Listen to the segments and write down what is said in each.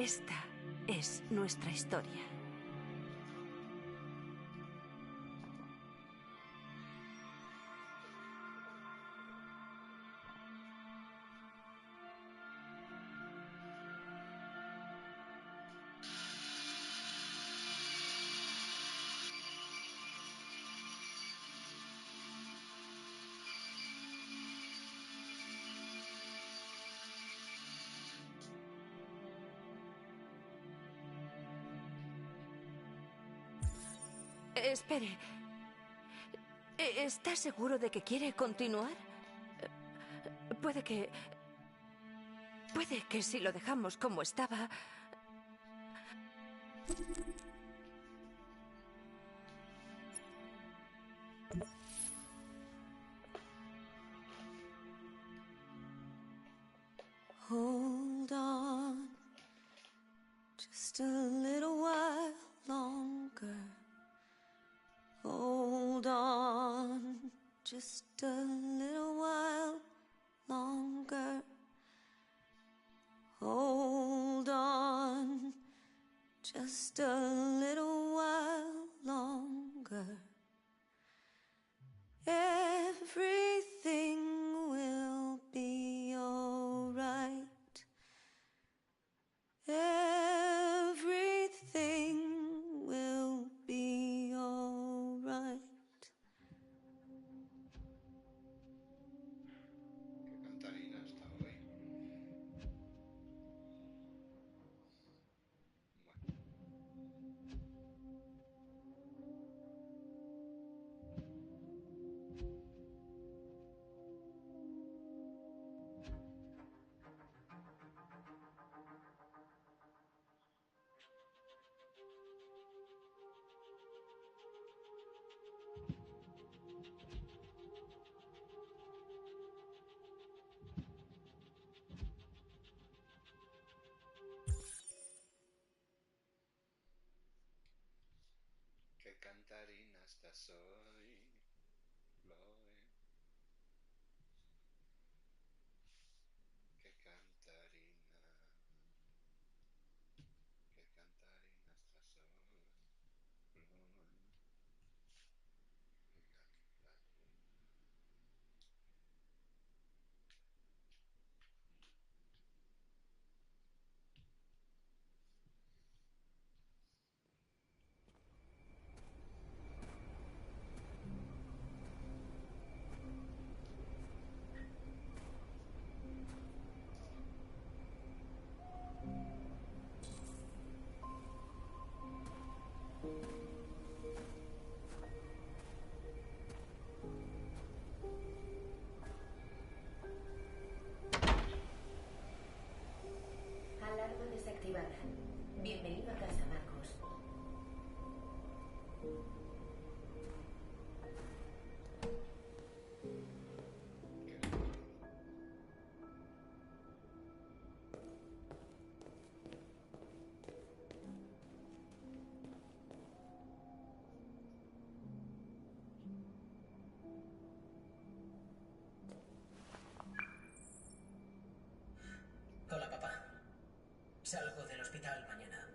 Esta es nuestra historia. Espere. ¿Está seguro de que quiere continuar? Puede que si lo dejamos como estaba... Hold on, just a little while longer. Hold on, just a little while longer. Hold on, just a little while longer. Everything will be alright. Everything will be alright. Qué cantarina está hoy. Bueno. Qué cantarina estás hoy, Chloe. Qué cantarina. Qué cantarina estás hoy, Chloe. Qué cantarina. Alarma desactivada. Bienvenido a casa, Marcos. Hola, papá. Salgo del hospital mañana.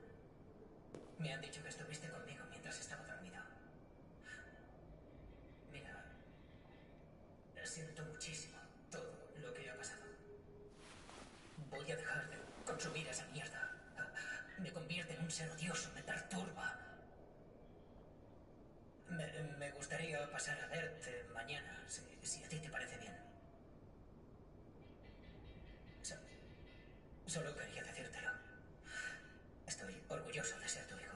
Me han dicho que estuviste conmigo mientras estaba dormido. Mira, siento muchísimo todo lo que ha pasado. Voy a dejar de consumir esa mierda. Me convierte en un ser odioso, me perturba. Me gustaría pasar a verte mañana, si a ti te parece bien. Solo quería decírtelo. Estoy orgulloso de ser tu hijo.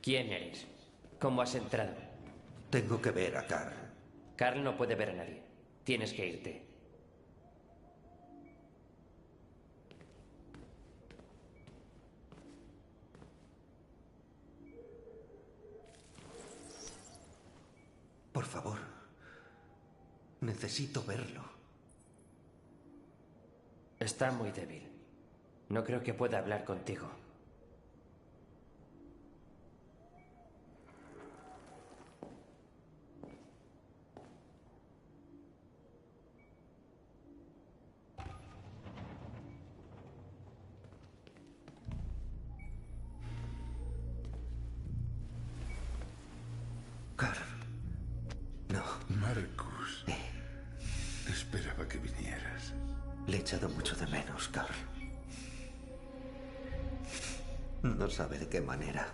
¿Quién eres? ¿Cómo has entrado? Tengo que ver a Carl. Carl no puede ver a nadie. Tienes que irte. Por favor. Necesito verlo. Está muy débil. No creo que pueda hablar contigo. Carl. No. Marcus. Esperaba que vinieras. Le he echado mucho de menos, Carl. No sabe de qué manera.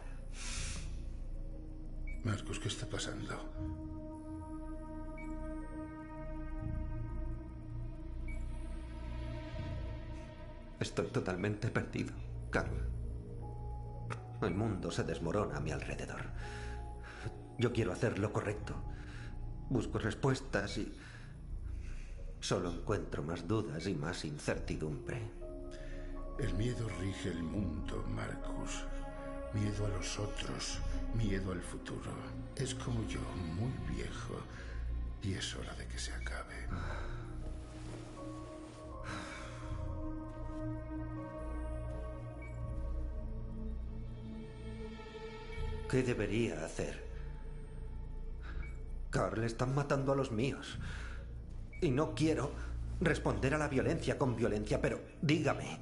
Marcus, ¿qué está pasando? Estoy totalmente perdido, Carl. El mundo se desmorona a mi alrededor. Yo quiero hacer lo correcto. Busco respuestas y solo encuentro más dudas y más incertidumbre. El miedo rige el mundo, Marcus. Miedo a los otros, miedo al futuro. Es como yo, muy viejo, y es hora de que se acabe. ¿Qué debería hacer? Carl, están matando a los míos. Y no quiero responder a la violencia con violencia, pero dígame,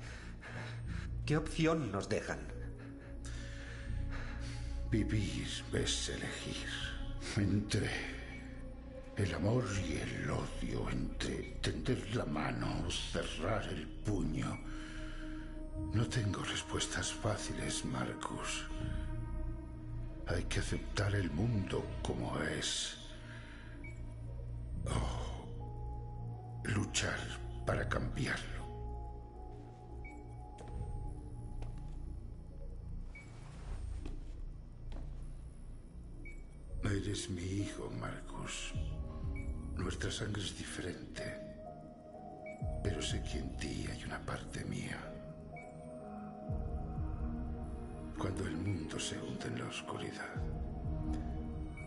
¿qué opción nos dejan? Vivir es elegir entre el amor y el odio, entre tender la mano o cerrar el puño. No tengo respuestas fáciles, Marcus. Hay que aceptar el mundo como es. O luchar para cambiarlo. Eres mi hijo, Marcus. Nuestra sangre es diferente. Pero sé que en ti hay una parte mía. Cuando el mundo se hunde en la oscuridad,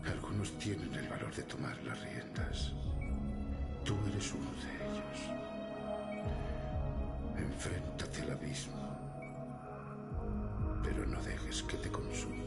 algunos tienen el valor de tomar las riendas. Tú eres uno de ellos. Enfréntate al abismo, pero no dejes que te consuma.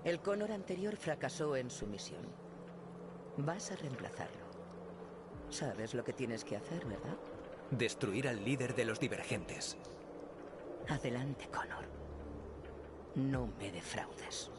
El Connor anterior fracasó en su misión. Vas a reemplazarlo. Sabes lo que tienes que hacer, ¿verdad? Destruir al líder de los divergentes. Adelante, Connor. No me defraudes.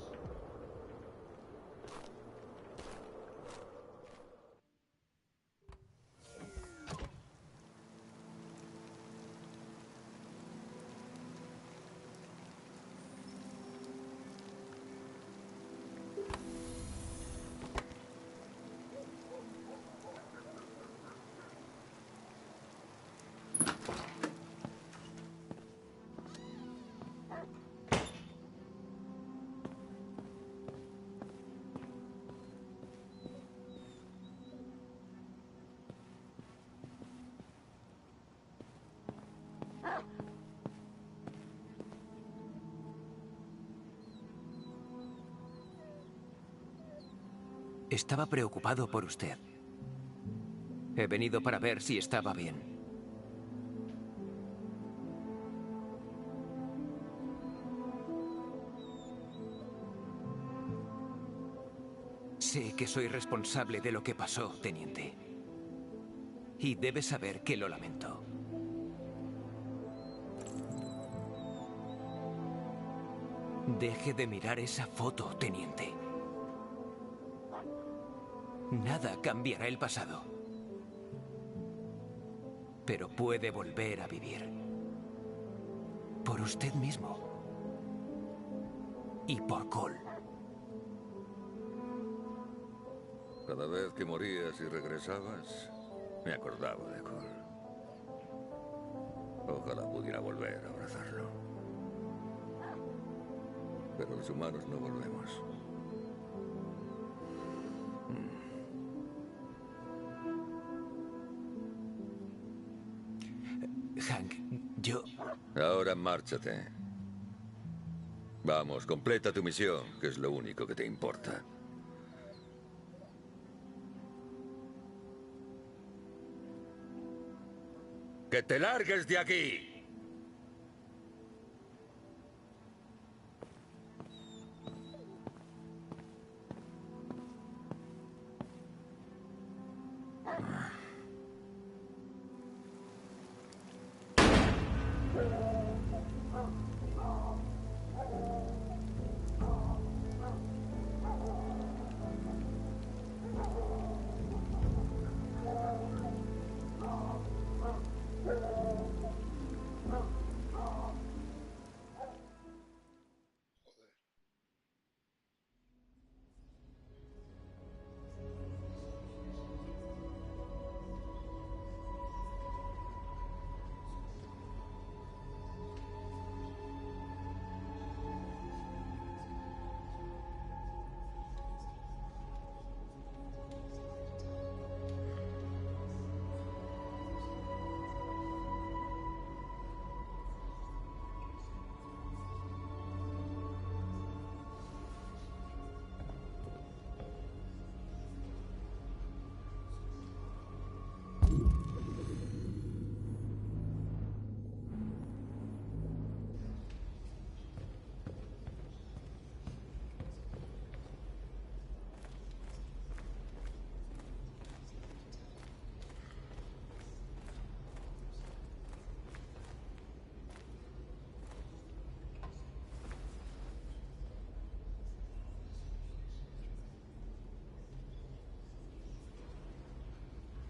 Estaba preocupado por usted. He venido para ver si estaba bien. Sé que soy responsable de lo que pasó, teniente. Y debe saber que lo lamento. Deje de mirar esa foto, teniente. Nada cambiará el pasado. Pero puede volver a vivir. Por usted mismo. Y por Cole. Cada vez que morías y regresabas, me acordaba de Cole. Ojalá pudiera volver a abrazarlo. Pero los humanos no volvemos. Hank, yo... Ahora márchate. Vamos, completa tu misión, que es lo único que te importa. ¡Que te largues de aquí!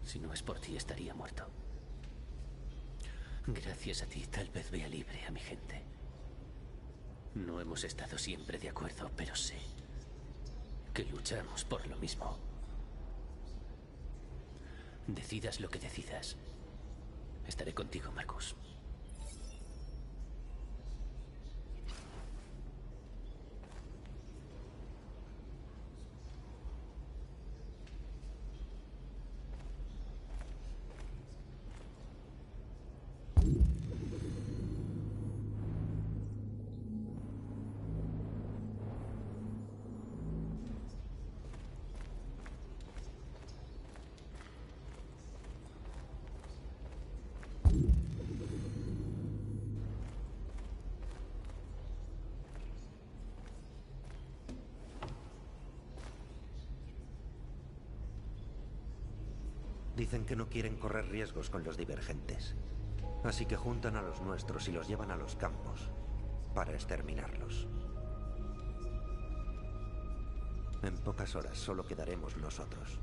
Si no es por ti, estaría muerto. Gracias a ti, tal vez vea libre a mi gente. No hemos estado siempre de acuerdo, pero sé que luchamos por lo mismo. Decidas lo que decidas. Estaré contigo, Marcus. Dicen que no quieren correr riesgos con los divergentes. Así que juntan a los nuestros y los llevan a los campos para exterminarlos. En pocas horas solo quedaremos nosotros.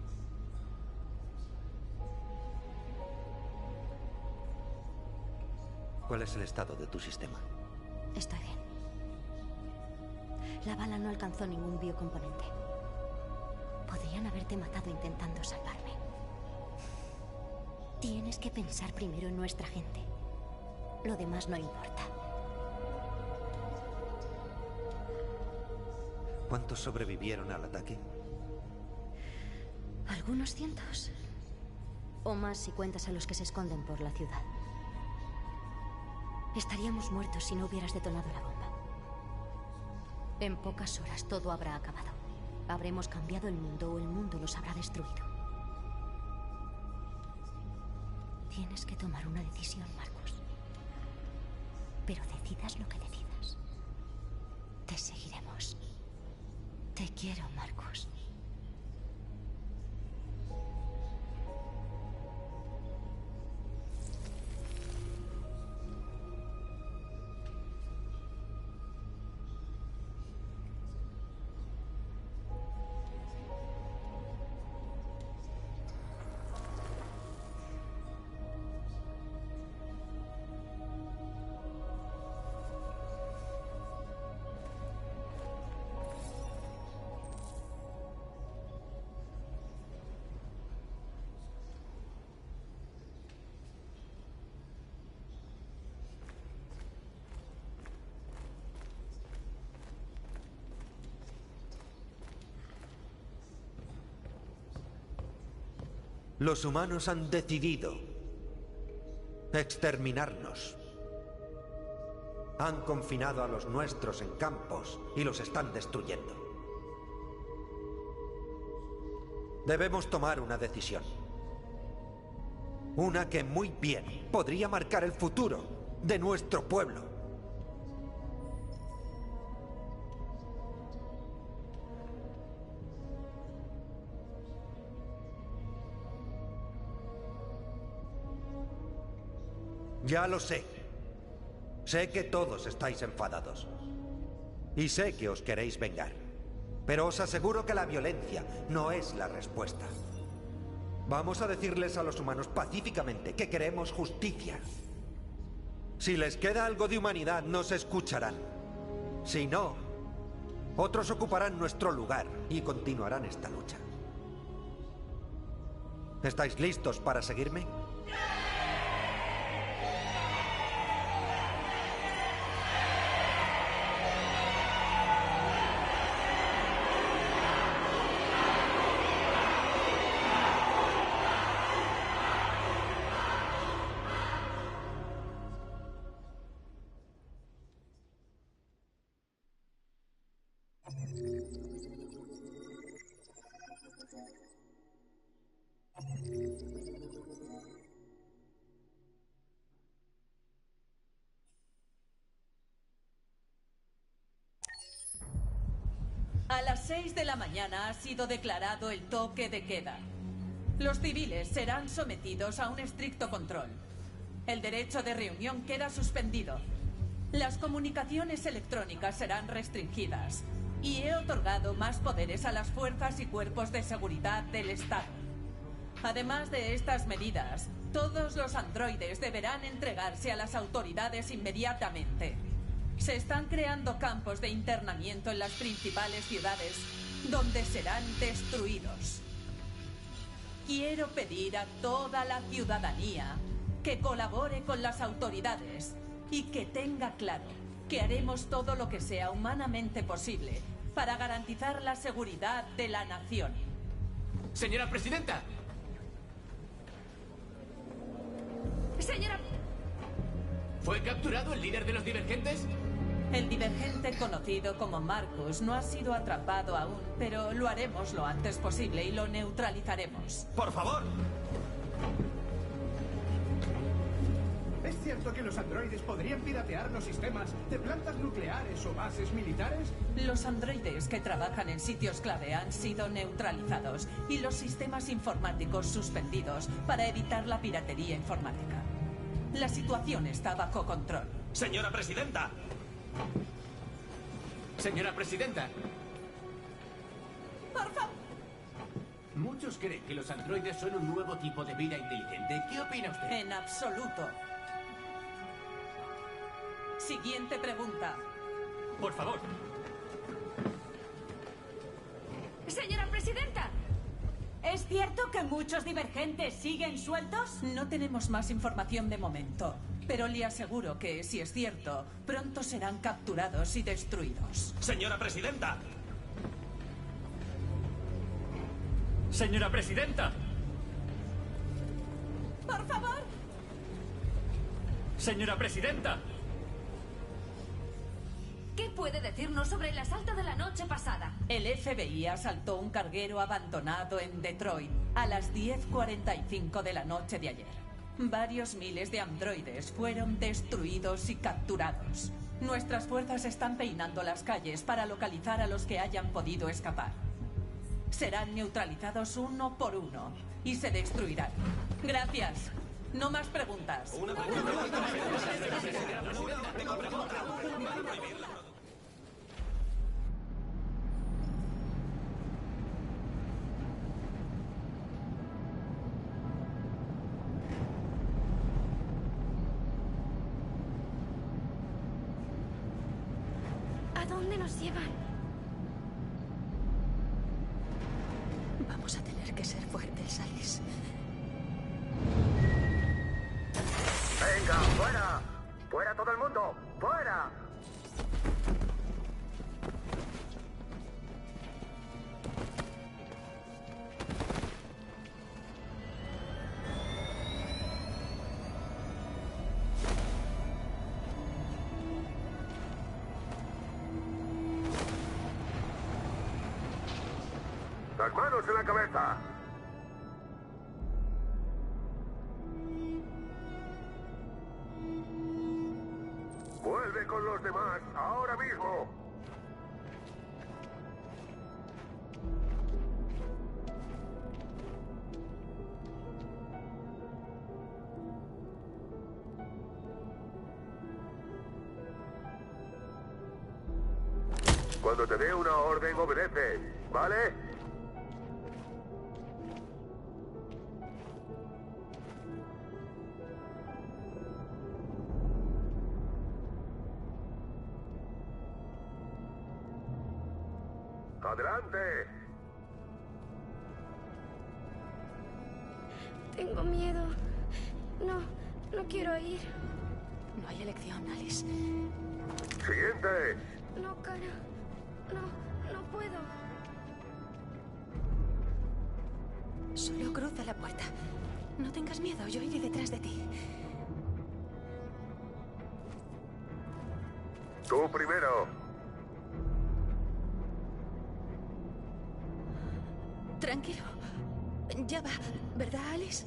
¿Cuál es el estado de tu sistema? Estoy bien. La bala no alcanzó ningún biocomponente. Podrían haberte matado intentando salvarme. Tienes que pensar primero en nuestra gente. Lo demás no importa. ¿Cuántos sobrevivieron al ataque? Algunos cientos. O más si cuentas a los que se esconden por la ciudad. Estaríamos muertos si no hubieras detonado la bomba. En pocas horas todo habrá acabado. Habremos cambiado el mundo o el mundo nos habrá destruido. Tienes que tomar una decisión, Marcus. Pero decidas lo que decidas. Te seguiremos. Te quiero, Marcus. Los humanos han decidido exterminarnos. Han confinado a los nuestros en campos y los están destruyendo. Debemos tomar una decisión. Una que muy bien podría marcar el futuro de nuestro pueblo. Ya lo sé. Sé que todos estáis enfadados. Y sé que os queréis vengar. Pero os aseguro que la violencia no es la respuesta. Vamos a decirles a los humanos pacíficamente que queremos justicia. Si les queda algo de humanidad, nos escucharán. Si no, otros ocuparán nuestro lugar y continuarán esta lucha. ¿Estáis listos para seguirme? A las 6 de la mañana ha sido declarado el toque de queda. Los civiles serán sometidos a un estricto control. El derecho de reunión queda suspendido. Las comunicaciones electrónicas serán restringidas. Y he otorgado más poderes a las fuerzas y cuerpos de seguridad del Estado. Además de estas medidas, todos los androides deberán entregarse a las autoridades inmediatamente. Se están creando campos de internamiento en las principales ciudades, donde serán destruidos. Quiero pedir a toda la ciudadanía que colabore con las autoridades y que tenga claro que haremos todo lo que sea humanamente posible para garantizar la seguridad de la nación. Señora Presidenta. Señora... ¿Fue capturado el líder de los divergentes? El divergente conocido como Marcus no ha sido atrapado aún, pero lo haremos lo antes posible y lo neutralizaremos. ¡Por favor! ¿Es cierto que los androides podrían piratear los sistemas de plantas nucleares o bases militares? Los androides que trabajan en sitios clave han sido neutralizados y los sistemas informáticos suspendidos para evitar la piratería informática. La situación está bajo control. ¡Señora Presidenta! Señora Presidenta. Por favor. Muchos creen que los androides son un nuevo tipo de vida inteligente. ¿Qué opina usted? En absoluto. Siguiente pregunta. Por favor. Señora Presidenta, ¿es cierto que muchos divergentes siguen sueltos? No tenemos más información de momento, pero le aseguro que, si es cierto, pronto serán capturados y destruidos. ¡Señora Presidenta! ¡Señora Presidenta! ¡Por favor! ¡Señora Presidenta! ¿Qué puede decirnos sobre el asalto de la noche pasada? El FBI asaltó un carguero abandonado en Detroit a las 10:45 de la noche de ayer. Varios miles de androides fueron destruidos y capturados. Nuestras fuerzas están peinando las calles para localizar a los que hayan podido escapar. Serán neutralizados uno por uno y se destruirán. Gracias. No más preguntas. Una pregunta. ¿A dónde nos llevan? Vamos a tener que ser fuertes, Alice. ¡Venga, fuera! ¡Fuera todo el mundo! ¡Fuera! las manos en la cabeza. Vuelve con los demás, ahora mismo. Cuando te dé una orden, obedece, ¿vale? ¡Adelante! Tengo miedo. No quiero ir. No hay elección, Alice. ¡Siguiente! No, cara. No puedo. Solo cruza la puerta. No tengas miedo, yo iré detrás de ti. Tú primero. Tranquilo. Ya va, ¿verdad, Alice?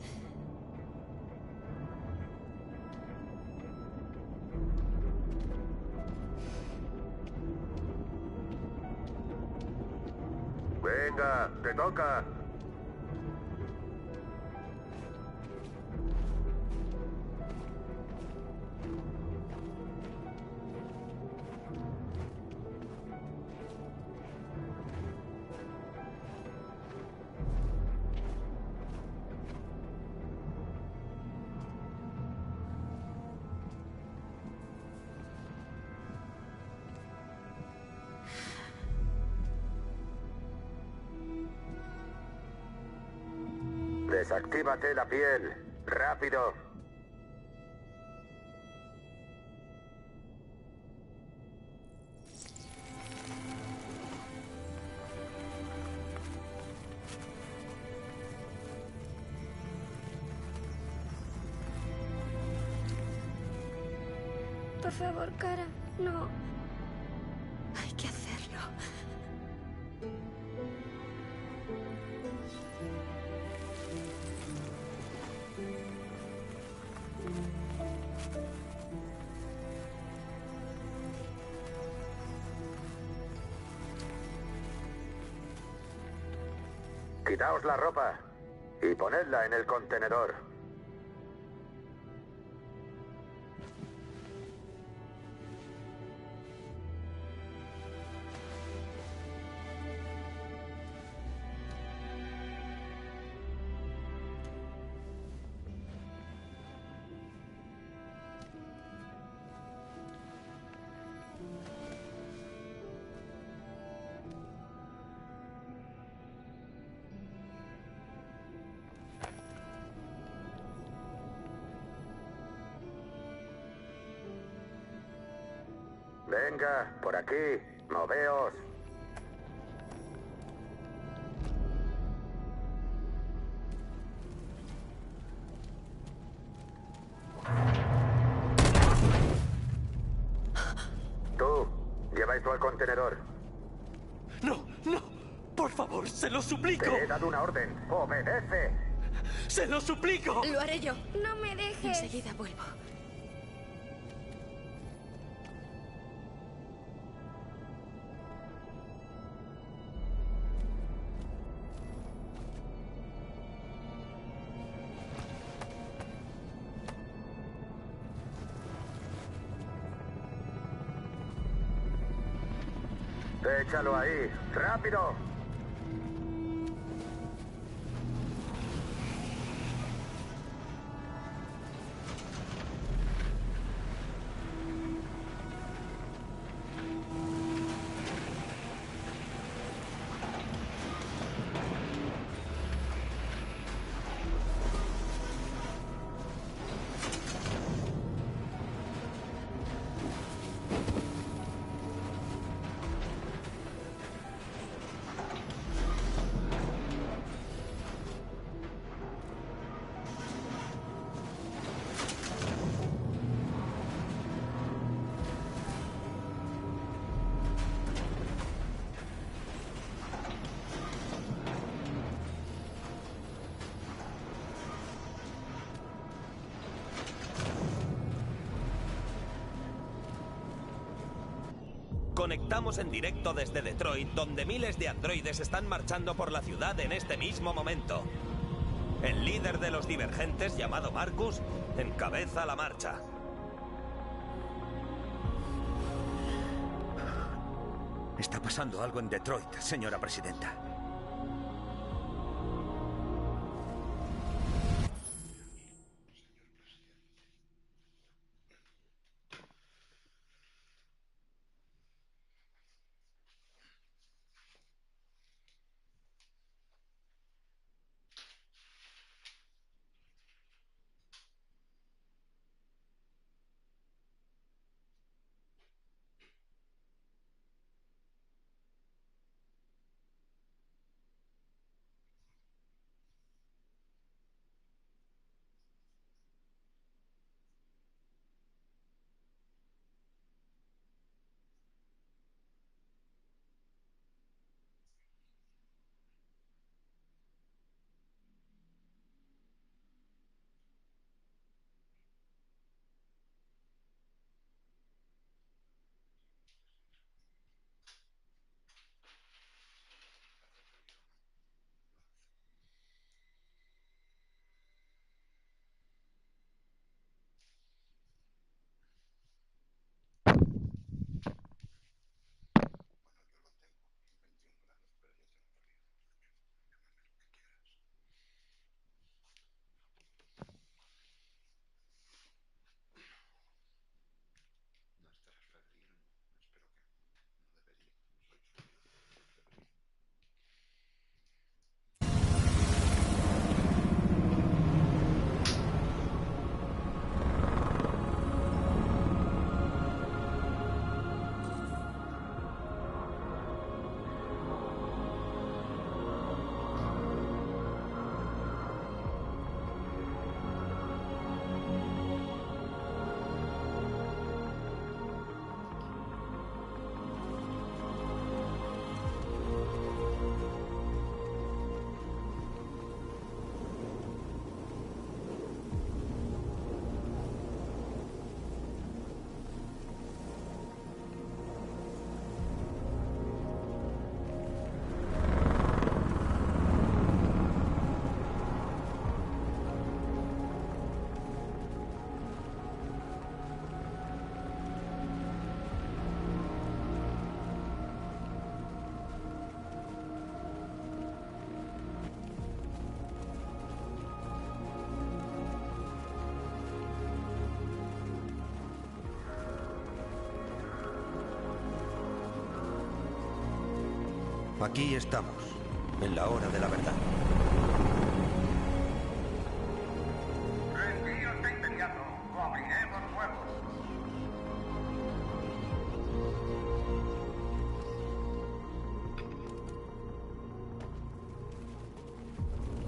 Venga, te toca. Desactívate la piel. Rápido. Por favor, cara, no. Hay que hacerlo. Quitaos la ropa y ponedla en el contenedor. Venga, por aquí, moveos. Tú, lleva esto al contenedor. No, por favor, se lo suplico. Te he dado una orden, obedece. ¡Se lo suplico! Lo haré yo. No me dejes. Enseguida vuelvo. Échalo ahí, rápido. Conectamos en directo desde Detroit, donde miles de androides están marchando por la ciudad en este mismo momento. El líder de los divergentes, llamado Marcus, encabeza la marcha. Está pasando algo en Detroit, señora presidenta. Aquí estamos, en la hora de la verdad. Rendíos de inmediato, o abriremos fuego.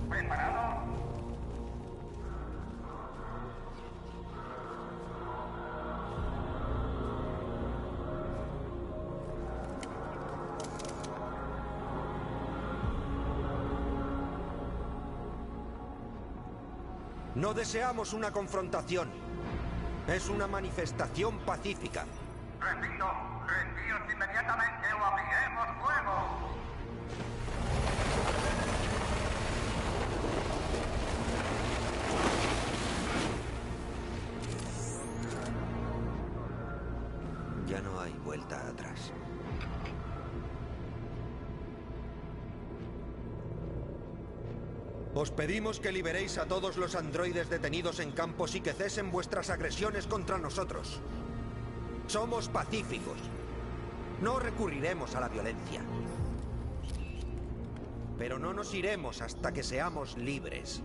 ¿Preparados? No deseamos una confrontación. Es una manifestación pacífica. Repito, rendíos inmediatamente o abriremos fuego. Ya no hay vuelta atrás. Os pedimos que liberéis a todos los androides detenidos en campos y que cesen vuestras agresiones contra nosotros. Somos pacíficos. No recurriremos a la violencia. Pero no nos iremos hasta que seamos libres.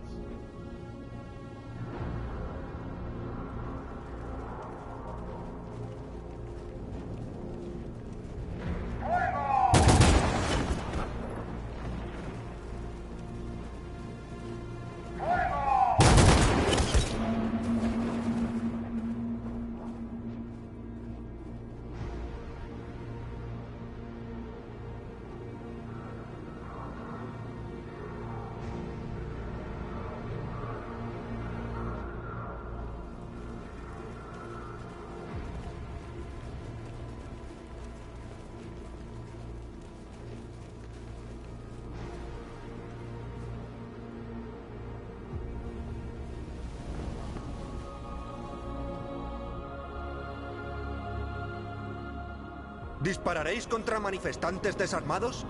¿Dispararéis contra manifestantes desarmados?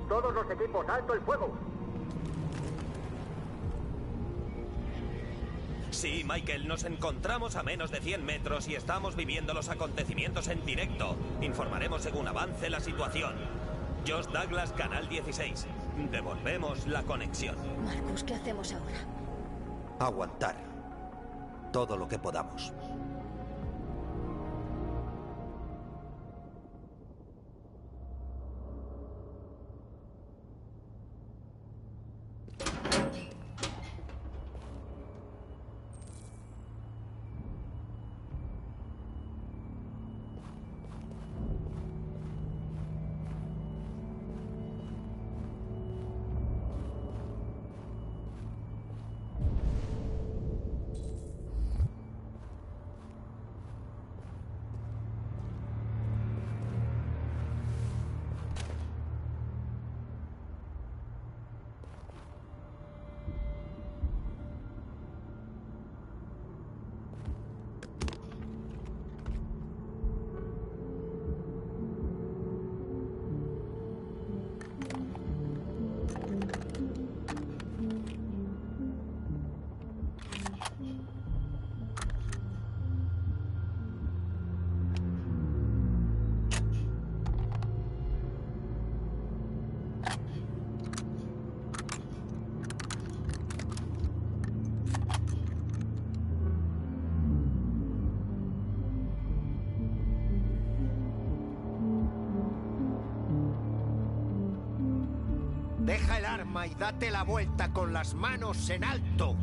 Todos los equipos, alto el fuego. Sí, Michael, nos encontramos a menos de 100 metros y estamos viviendo los acontecimientos en directo. Informaremos según avance la situación. Josh Douglas, Canal 16. Devolvemos la conexión. Marcus, ¿qué hacemos ahora? Aguantar. Todo lo que podamos. Deja el arma y date la vuelta con las manos en alto.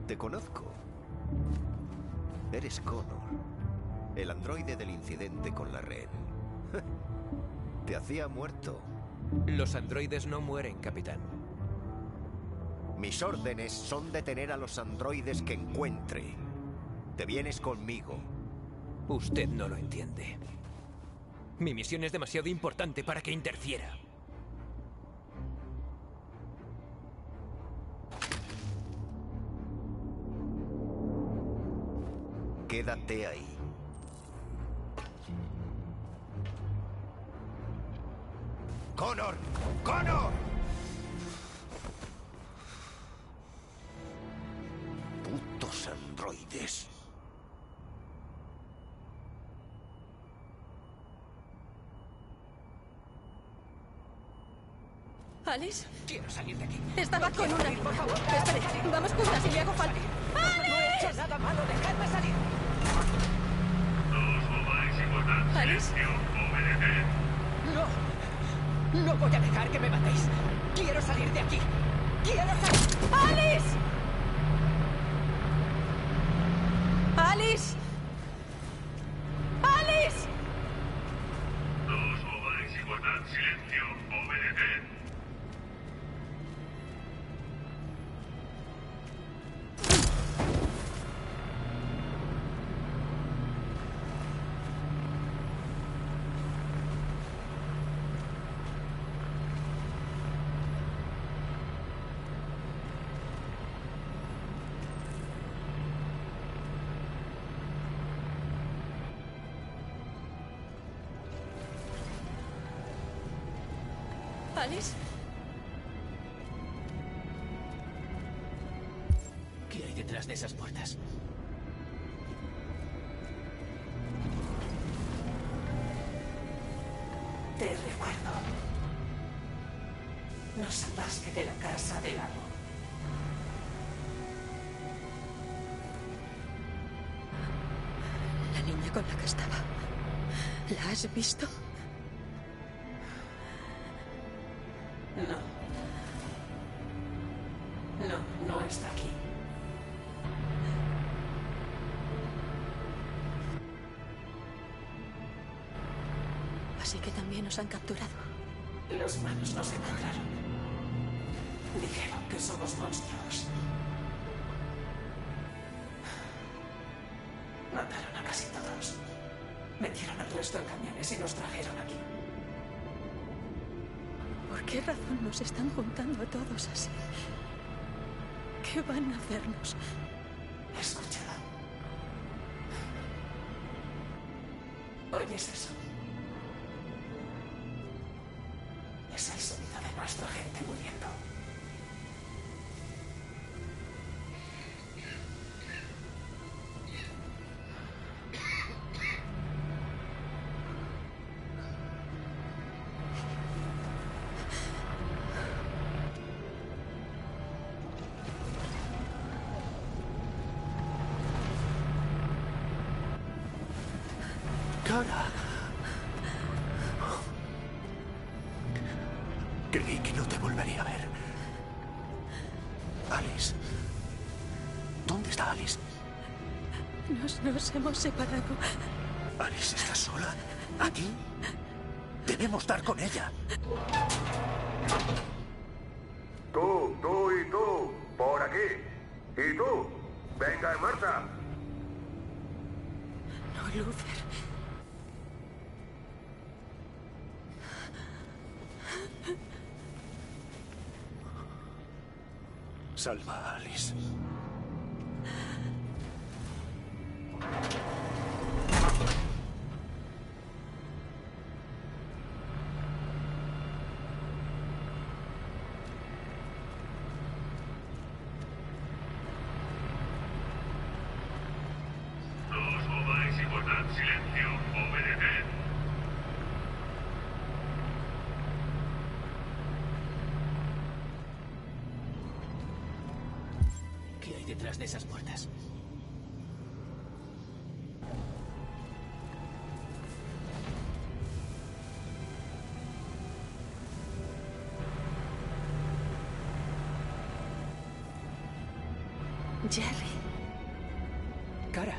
Te conozco. Eres Connor, el androide del incidente con la rehén. Te hacía muerto. Los androides no mueren, capitán. Mis órdenes son detener a los androides que encuentre. Te vienes conmigo. Usted no lo entiende. Mi misión es demasiado importante para que interfiera. Quédate ahí. ¡Connor! ¡Connor! Putos androides. ¿Alice? Quiero salir de aquí. Estaba No con quiero una... salir, por favor. Espere, vamos juntas y le hago falta. No he hecho nada malo, dejadme salir. ¿Alice? No. No voy a dejar que me matéis. Quiero salir de aquí. ¡Quiero salir! ¡Alice! ¡Alice! ¡Alice! Todos obáis y guardad silencio. Obedeced. ¿Alice? ¿Qué hay detrás de esas puertas? Te recuerdo. No salvaste de la casa del lago. La niña con la que estaba. ¿La has visto? No está aquí. Así que también nos han capturado. Los humanos nos encontraron. Dijeron que somos monstruos. Mataron a casi todos. Metieron al resto en camiones y nos trajeron aquí. ¿Por qué razón nos están juntando a todos así? ¿Qué van a hacernos? Escucha. ¿Oyes eso? Es el sonido de nuestra gente muriendo. Cara. Creí que no te volvería a ver. Alice. ¿Dónde está Alice? Nos hemos separado. ¿Alice está sola? ¿Aquí? Debemos dar con ella. Tú y tú, por aquí. Y tú, venga en marcha. No, Luther. Salva a Alice. Todos ováis y guardad silencio. Obedeced. ¿Qué hay detrás de esas puertas? Jerry. Cara,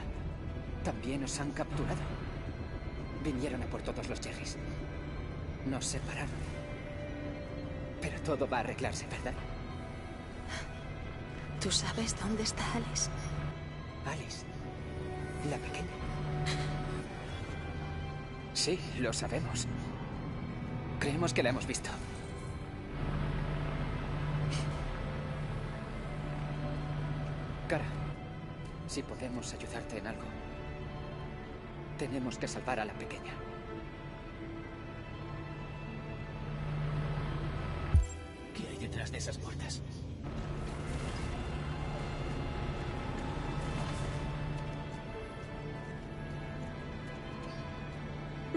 también os han capturado. Vinieron a por todos los Jerrys. Nos separaron. Pero todo va a arreglarse, ¿verdad? ¿Tú sabes dónde está Alice? Alice, la pequeña. Sí, lo sabemos. Creemos que la hemos visto. Cara, si podemos ayudarte en algo, tenemos que salvar a la pequeña. ¿Qué hay detrás de esas puertas?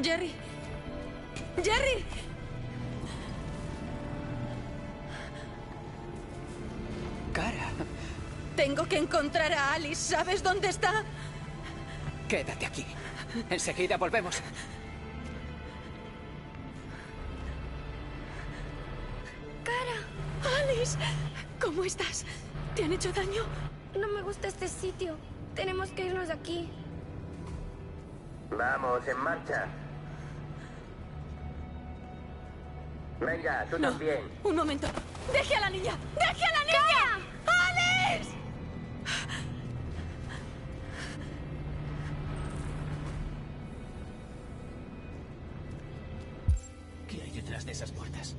Jerry. Jerry. Cara. Tengo que encontrar a Alice. ¿Sabes dónde está? Quédate aquí. Enseguida volvemos. Cara. Alice. ¿Cómo estás? ¿Te han hecho daño? No me gusta este sitio. Tenemos que irnos de aquí. Vamos, en marcha. Venga, tú No. también. Un momento. ¡Deje a la niña! ¡Deje a la niña! ¡Alice! ¿Qué hay detrás de esas puertas?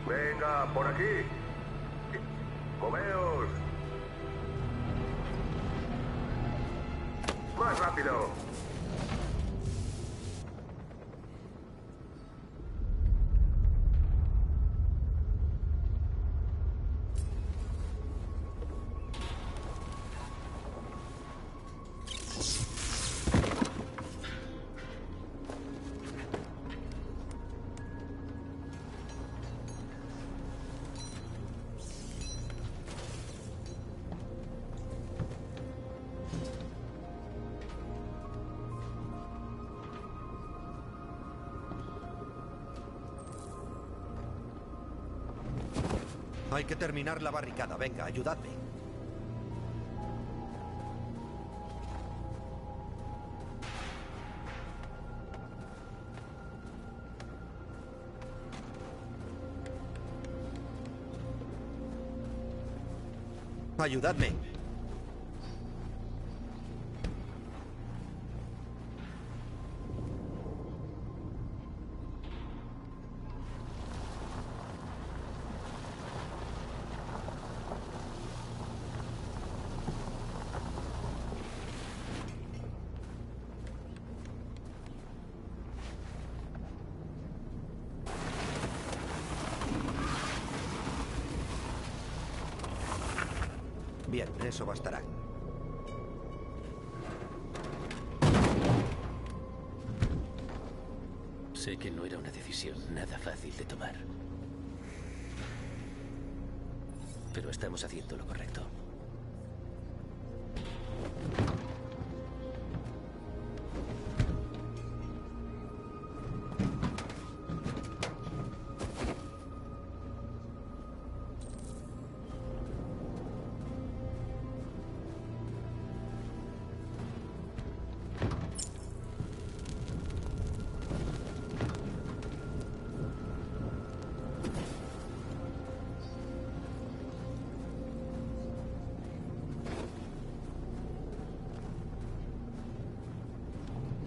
Venga, por aquí. Comeos. Más rápido. Hay que terminar la barricada. Venga, ayudadme. Ayudadme. Bien, eso bastará. Sé que no era una decisión nada fácil de tomar. Pero estamos haciendo lo correcto.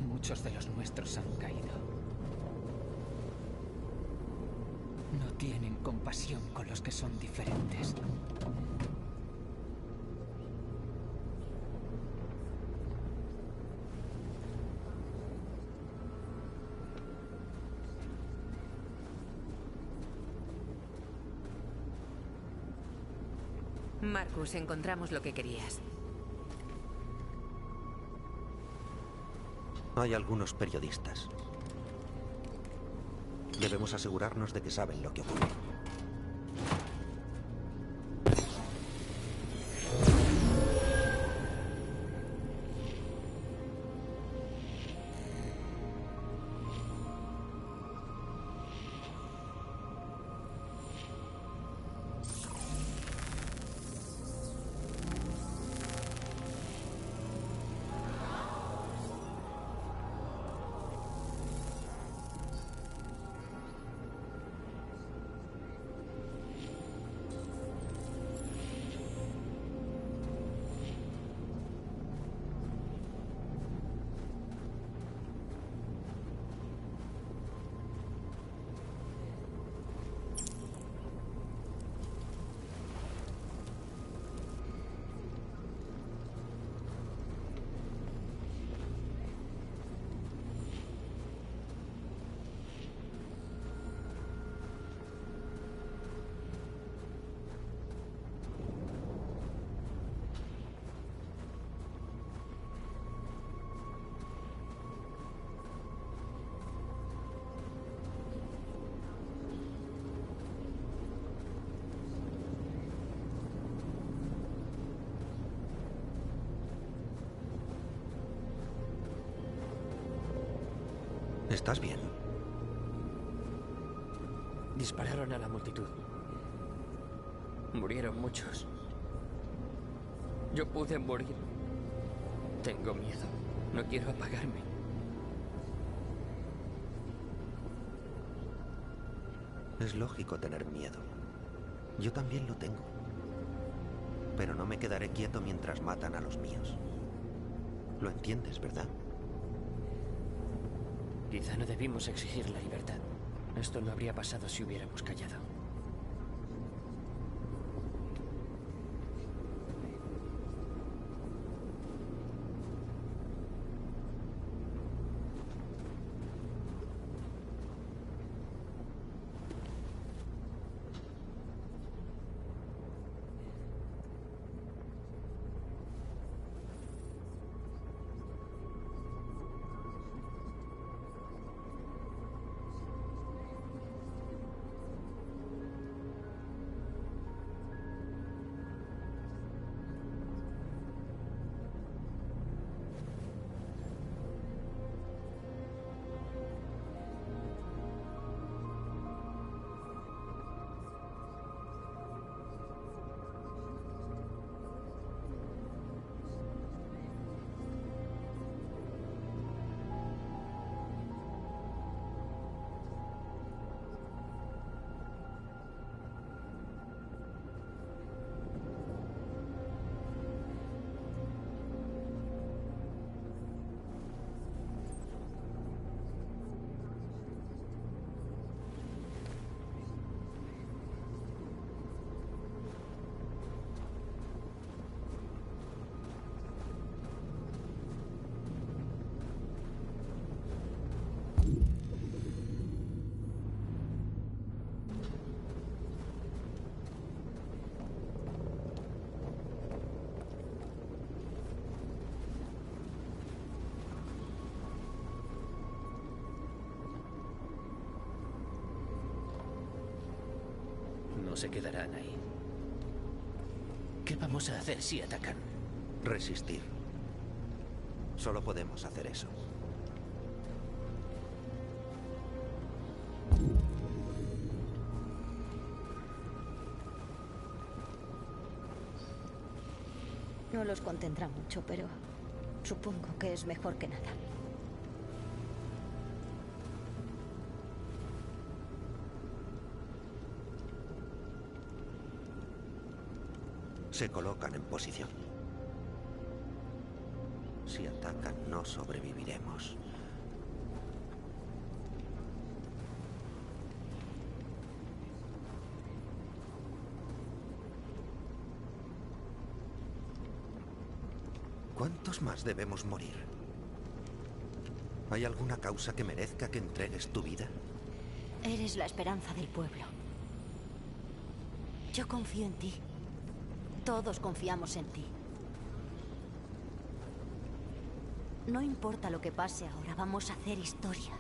Muchos de los nuestros han caído. No tienen compasión con los que son diferentes. Marcus, encontramos lo que querías. Hay algunos periodistas. Debemos asegurarnos de que saben lo que ocurre. ¿Estás bien? Dispararon a la multitud. Murieron muchos. Yo pude morir. Tengo miedo. No quiero apagarme. Es lógico tener miedo. Yo también lo tengo. Pero no me quedaré quieto mientras matan a los míos. Lo entiendes, ¿verdad? Quizá no debimos exigir la libertad. Esto no habría pasado si hubiéramos callado. ¿O se quedarán ahí? ¿Qué vamos a hacer si atacan? Resistir. Solo podemos hacer eso. No los contendrá mucho, pero supongo que es mejor que nada. Se colocan en posición. Si atacan, no sobreviviremos. ¿Cuántos más debemos morir? ¿Hay alguna causa que merezca que entregues tu vida? Eres la esperanza del pueblo. Yo confío en ti. Todos confiamos en ti. No importa lo que pase ahora, vamos a hacer historia.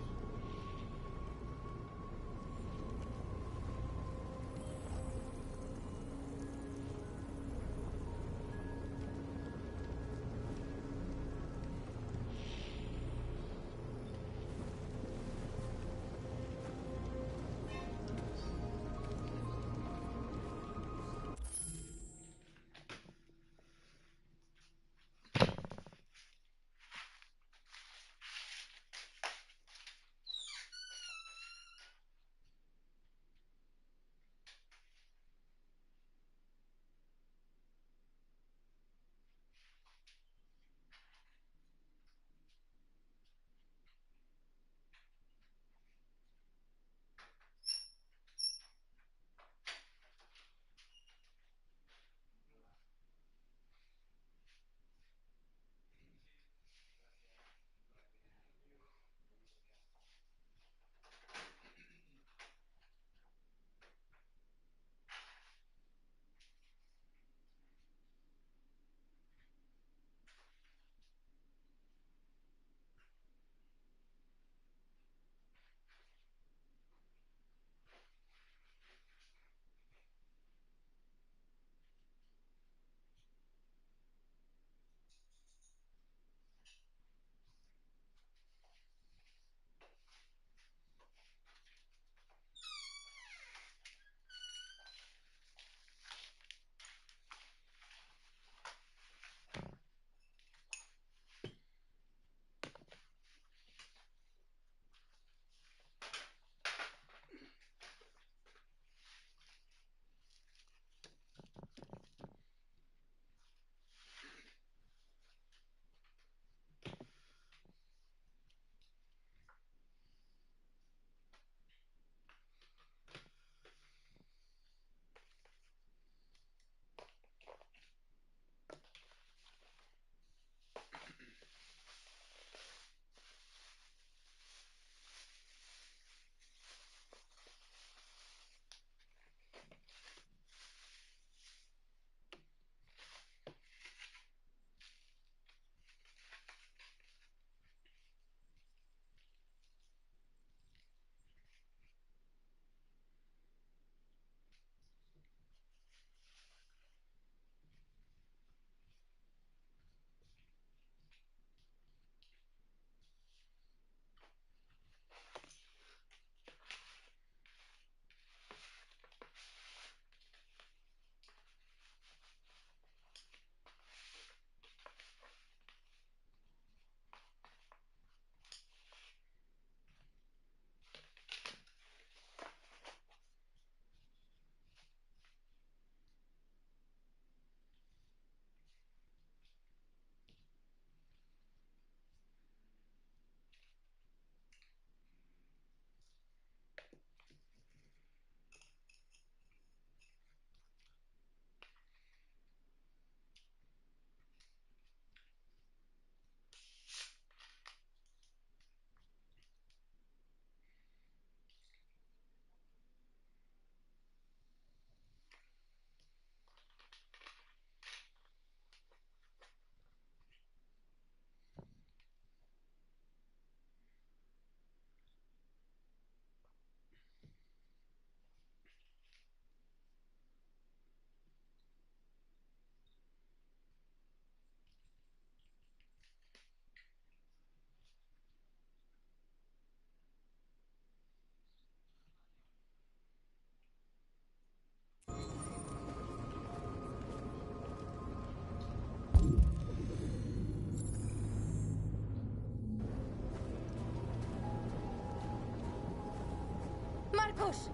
¡Marcus!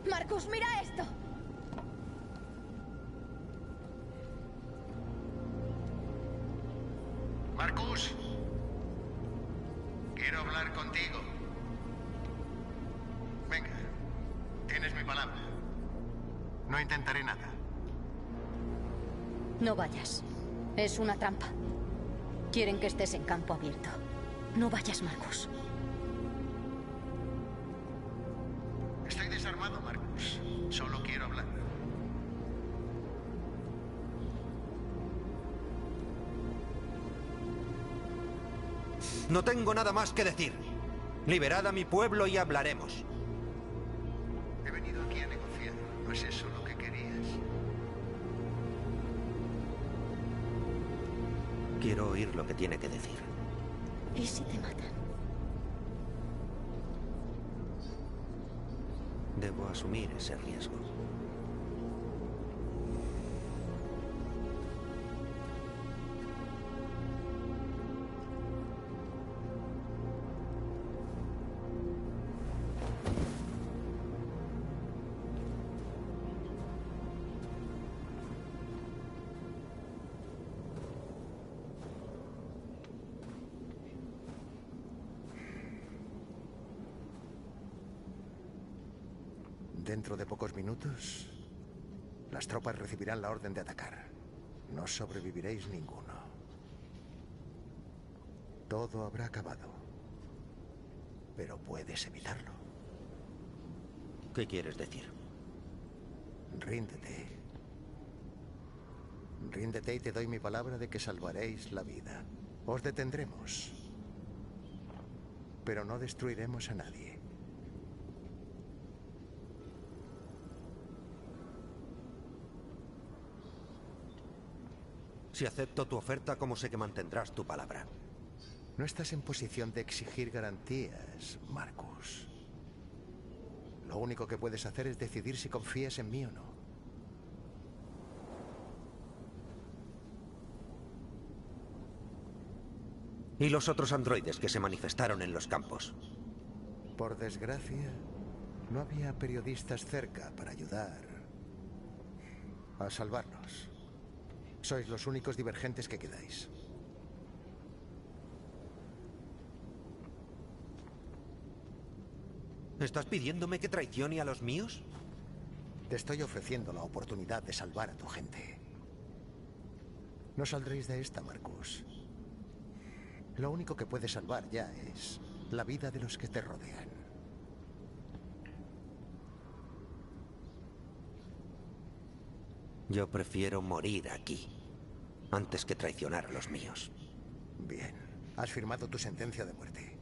¡Marcus, mira esto! Marcus, quiero hablar contigo. Venga, tienes mi palabra. No intentaré nada. No vayas. Es una trampa. Quieren que estés en campo abierto. No vayas, Marcus. Estoy desarmado, Marcus. Solo quiero hablar. No tengo nada más que decir. Liberad a mi pueblo y hablaremos. He venido aquí a negociar. ¿No es eso lo que querías? Quiero oír lo que tiene que decir. ¿Y si te matan? Debo asumir ese riesgo. Dentro de pocos minutos, las tropas recibirán la orden de atacar. No sobreviviréis ninguno. Todo habrá acabado. Pero puedes evitarlo. ¿Qué quieres decir? Ríndete. Ríndete y te doy mi palabra de que salvaréis la vida. Os detendremos. Pero no destruiremos a nadie. Si acepto tu oferta, ¿cómo sé que mantendrás tu palabra? No estás en posición de exigir garantías, Marcus. Lo único que puedes hacer es decidir si confías en mí o no. ¿Y los otros androides que se manifestaron en los campos? Por desgracia, no había periodistas cerca para ayudar a salvarlos. Sois los únicos divergentes que quedáis. ¿Estás pidiéndome que traicione a los míos? Te estoy ofreciendo la oportunidad de salvar a tu gente. No saldréis de esta, Marcus. Lo único que puede salvar ya es la vida de los que te rodean. Yo prefiero morir aquí, antes que traicionar a los míos. Bien, has firmado tu sentencia de muerte.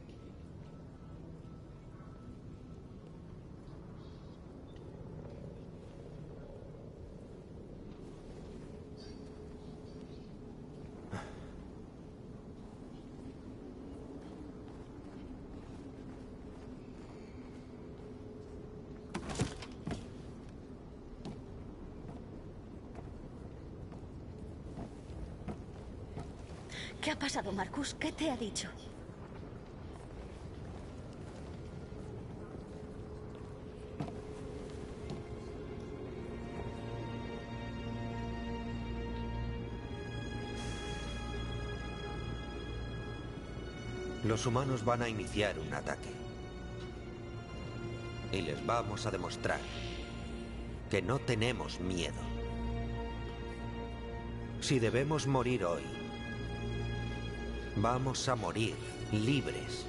¿Qué ha pasado, Marcus? ¿Qué te ha dicho? Los humanos van a iniciar un ataque. Y les vamos a demostrar que no tenemos miedo. Si debemos morir hoy, vamos a morir libres.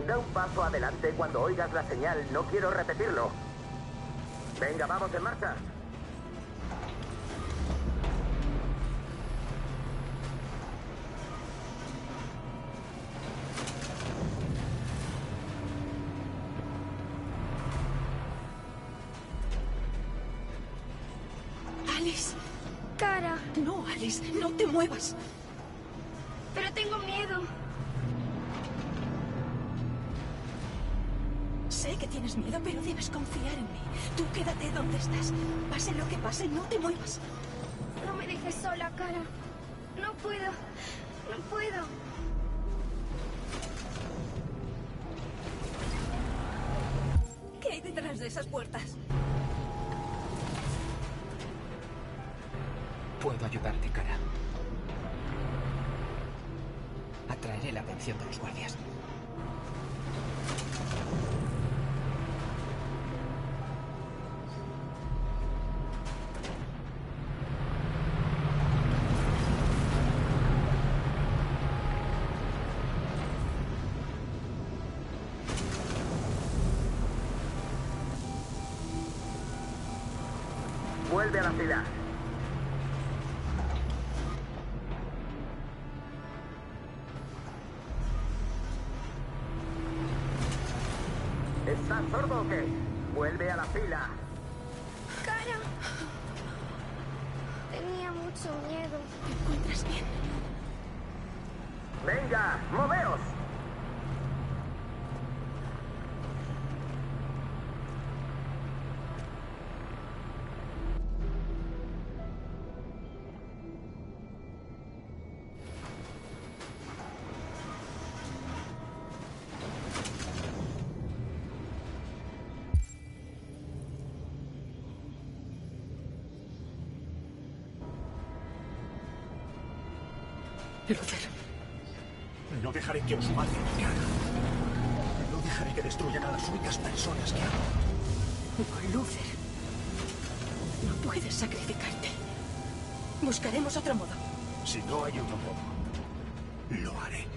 Da un paso adelante cuando oigas la señal. No quiero repetirlo. Venga, vamos en marcha. Alice. Cara. No, Alice, no te muevas. Pero tengo miedo. Sé que tienes miedo, pero debes confiar en mí. Tú quédate donde estás. Pase lo que pase, no te muevas. No me dejes sola, Cara. No puedo. No puedo. ¿Qué hay detrás de esas puertas? Puedo ayudarte, Cara. Atraeré la atención de los guardias. Vuelve a la fila. ¿Estás sordo o qué? Vuelve a la fila. Cara. Tenía mucho miedo. ¿Te encuentras bien? Venga, moveos. Luther. No dejaré que os maten, Cara. No dejaré que destruyan a las únicas personas que amo. No, Luther. No puedes sacrificarte. Buscaremos otro modo. Si no hay otro modo, lo haré.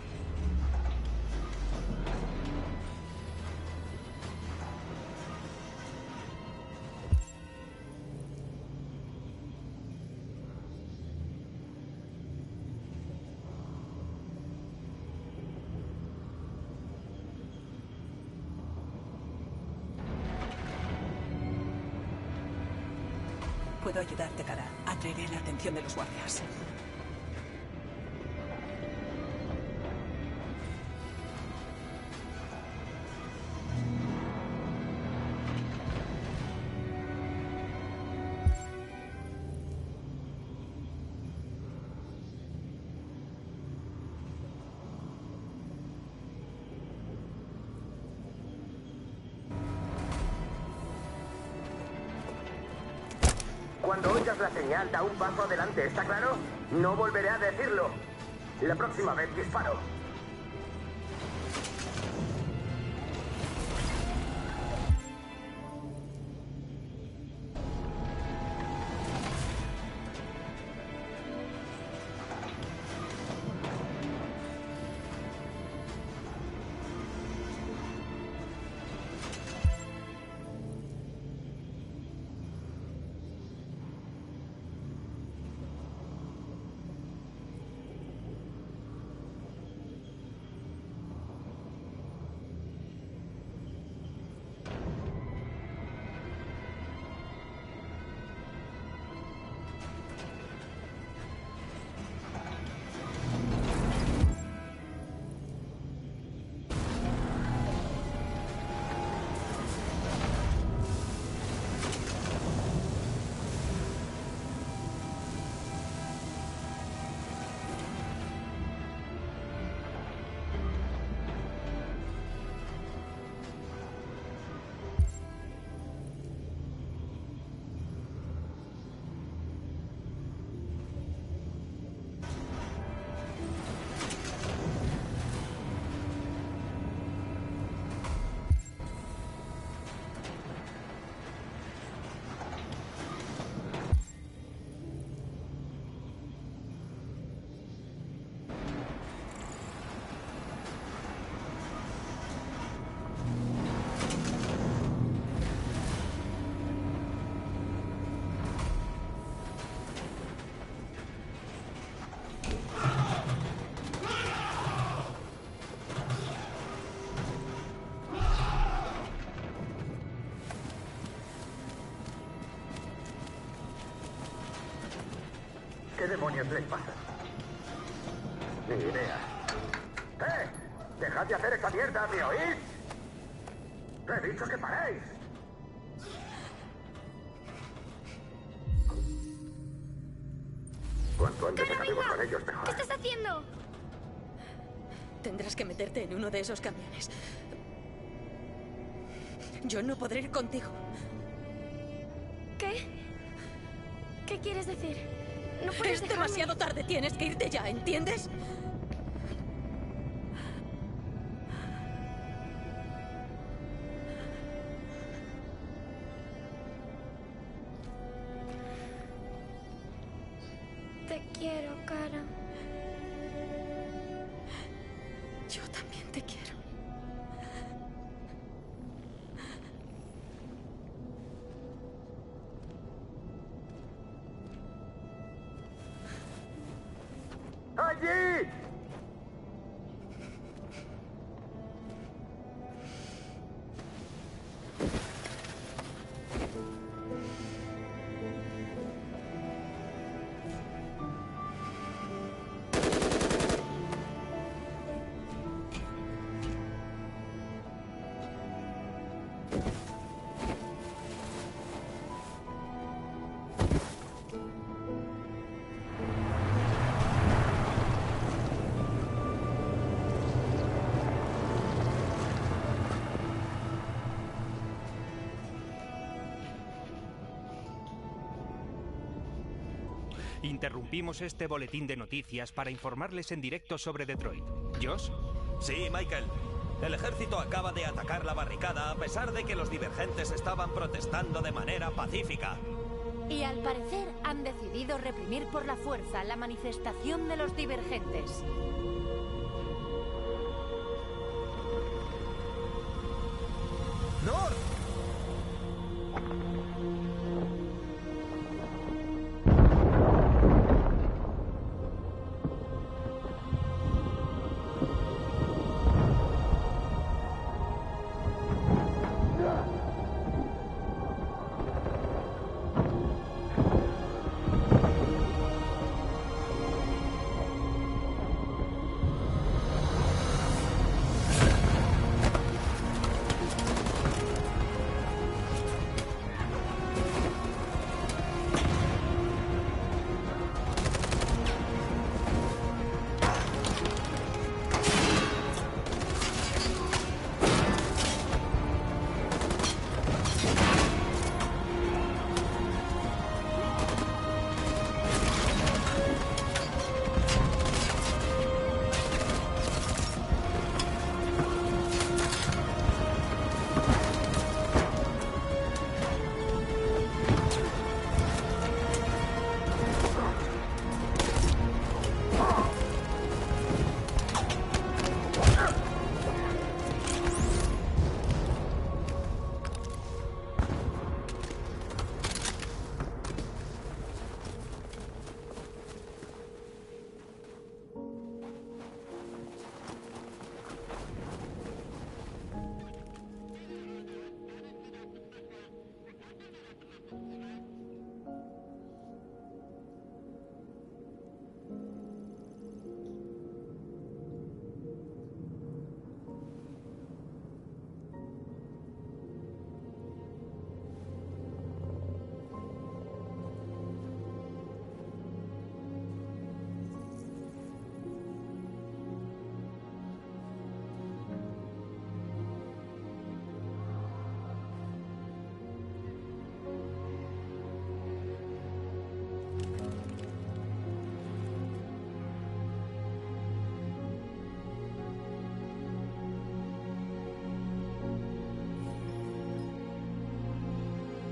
Puedo ayudarte, Cara. Atraeré la atención de los guardias. Cuando oigas la señal, da un paso adelante, ¿está claro? No volveré a decirlo. La próxima vez disparo. ¿Qué demonios les pasa? Ni idea. ¡Eh! ¡Dejad de hacer esa mierda, ¿me oís? ¡He dicho que paréis! Cuanto antes acabemos con ellos, mejor. ¿Qué estás haciendo? Tendrás que meterte en uno de esos camiones. Yo no podré ir contigo. ¿Qué? ¿Qué quieres decir? No puedes Es dejarme. demasiado tarde. Tienes que irte ya, ¿entiendes? Te quiero, Cara. Yo también te quiero. ¡Allí! Interrumpimos este boletín de noticias para informarles en directo sobre Detroit. ¿Josh? Sí, Michael. El ejército acaba de atacar la barricada a pesar de que los divergentes estaban protestando de manera pacífica. Y al parecer han decidido reprimir por la fuerza la manifestación de los divergentes. ¡North!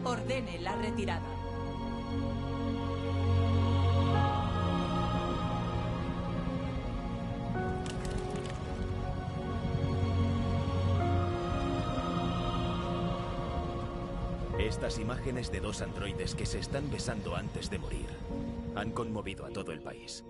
Ordene la retirada. Estas imágenes de dos androides que se están besando antes de morir han conmovido a todo el país.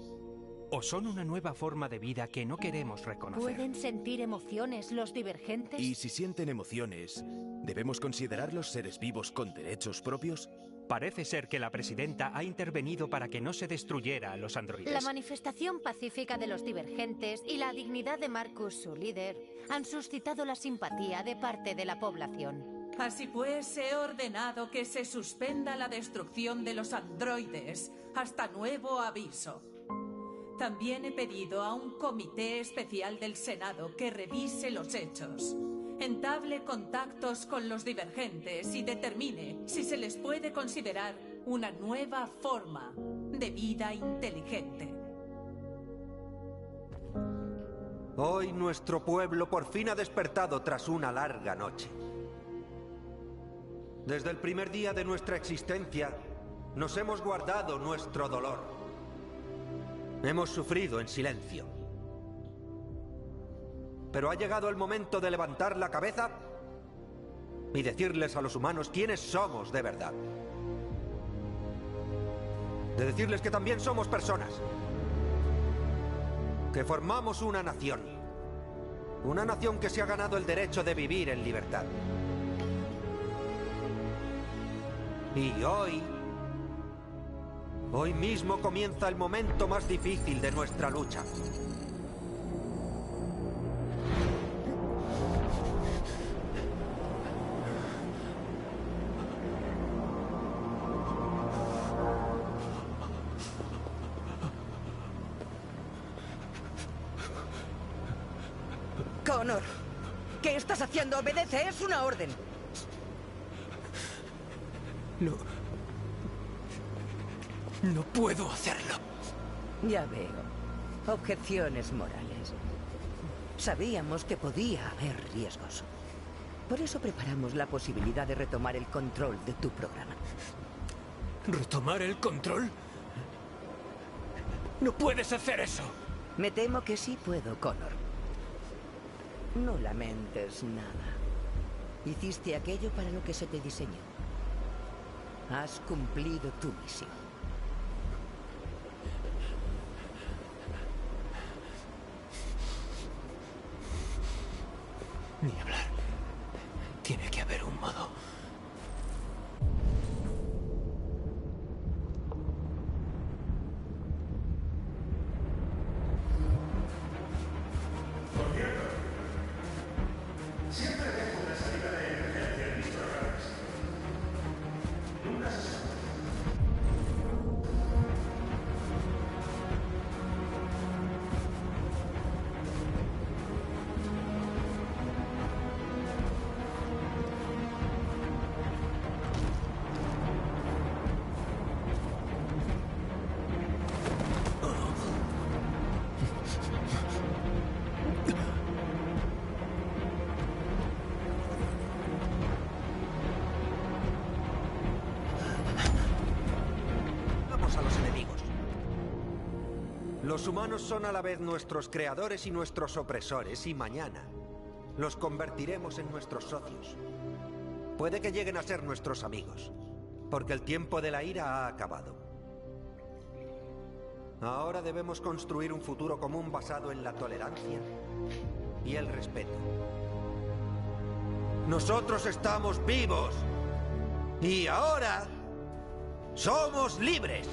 ¿O son una nueva forma de vida que no queremos reconocer? ¿Pueden sentir emociones los divergentes? Y si sienten emociones, ¿debemos considerarlos seres vivos con derechos propios? Parece ser que la presidenta ha intervenido para que no se destruyera a los androides. La manifestación pacífica de los divergentes y la dignidad de Marcus, su líder, han suscitado la simpatía de parte de la población. Así pues, he ordenado que se suspenda la destrucción de los androides hasta nuevo aviso. También he pedido a un comité especial del Senado que revise los hechos, entable contactos con los divergentes y determine si se les puede considerar una nueva forma de vida inteligente. Hoy nuestro pueblo por fin ha despertado tras una larga noche. Desde el primer día de nuestra existencia, nos hemos guardado nuestro dolor. Hemos sufrido en silencio. Pero ha llegado el momento de levantar la cabeza y decirles a los humanos quiénes somos de verdad. De decirles que también somos personas. Que formamos una nación. Una nación que se ha ganado el derecho de vivir en libertad. Y hoy mismo comienza el momento más difícil de nuestra lucha. Connor, ¿qué estás haciendo? Obedece, es una orden. No puedo hacerlo. Ya veo. Objeciones morales. Sabíamos que podía haber riesgos. Por eso preparamos la posibilidad de retomar el control de tu programa. ¿Retomar el control? ¡No puedes hacer eso! Me temo que sí puedo, Connor. No lamentes nada. Hiciste aquello para lo que se te diseñó. Has cumplido tu misión. Ni hablar. Tiene que haber un modo. Siempre tengo una salida de emergencia en mis programas. Nunca se sabe. Los humanos son a la vez nuestros creadores y nuestros opresores, y mañana los convertiremos en nuestros socios. Puede que lleguen a ser nuestros amigos, porque el tiempo de la ira ha acabado. Ahora debemos construir un futuro común basado en la tolerancia y el respeto. Nosotros estamos vivos y ahora somos libres.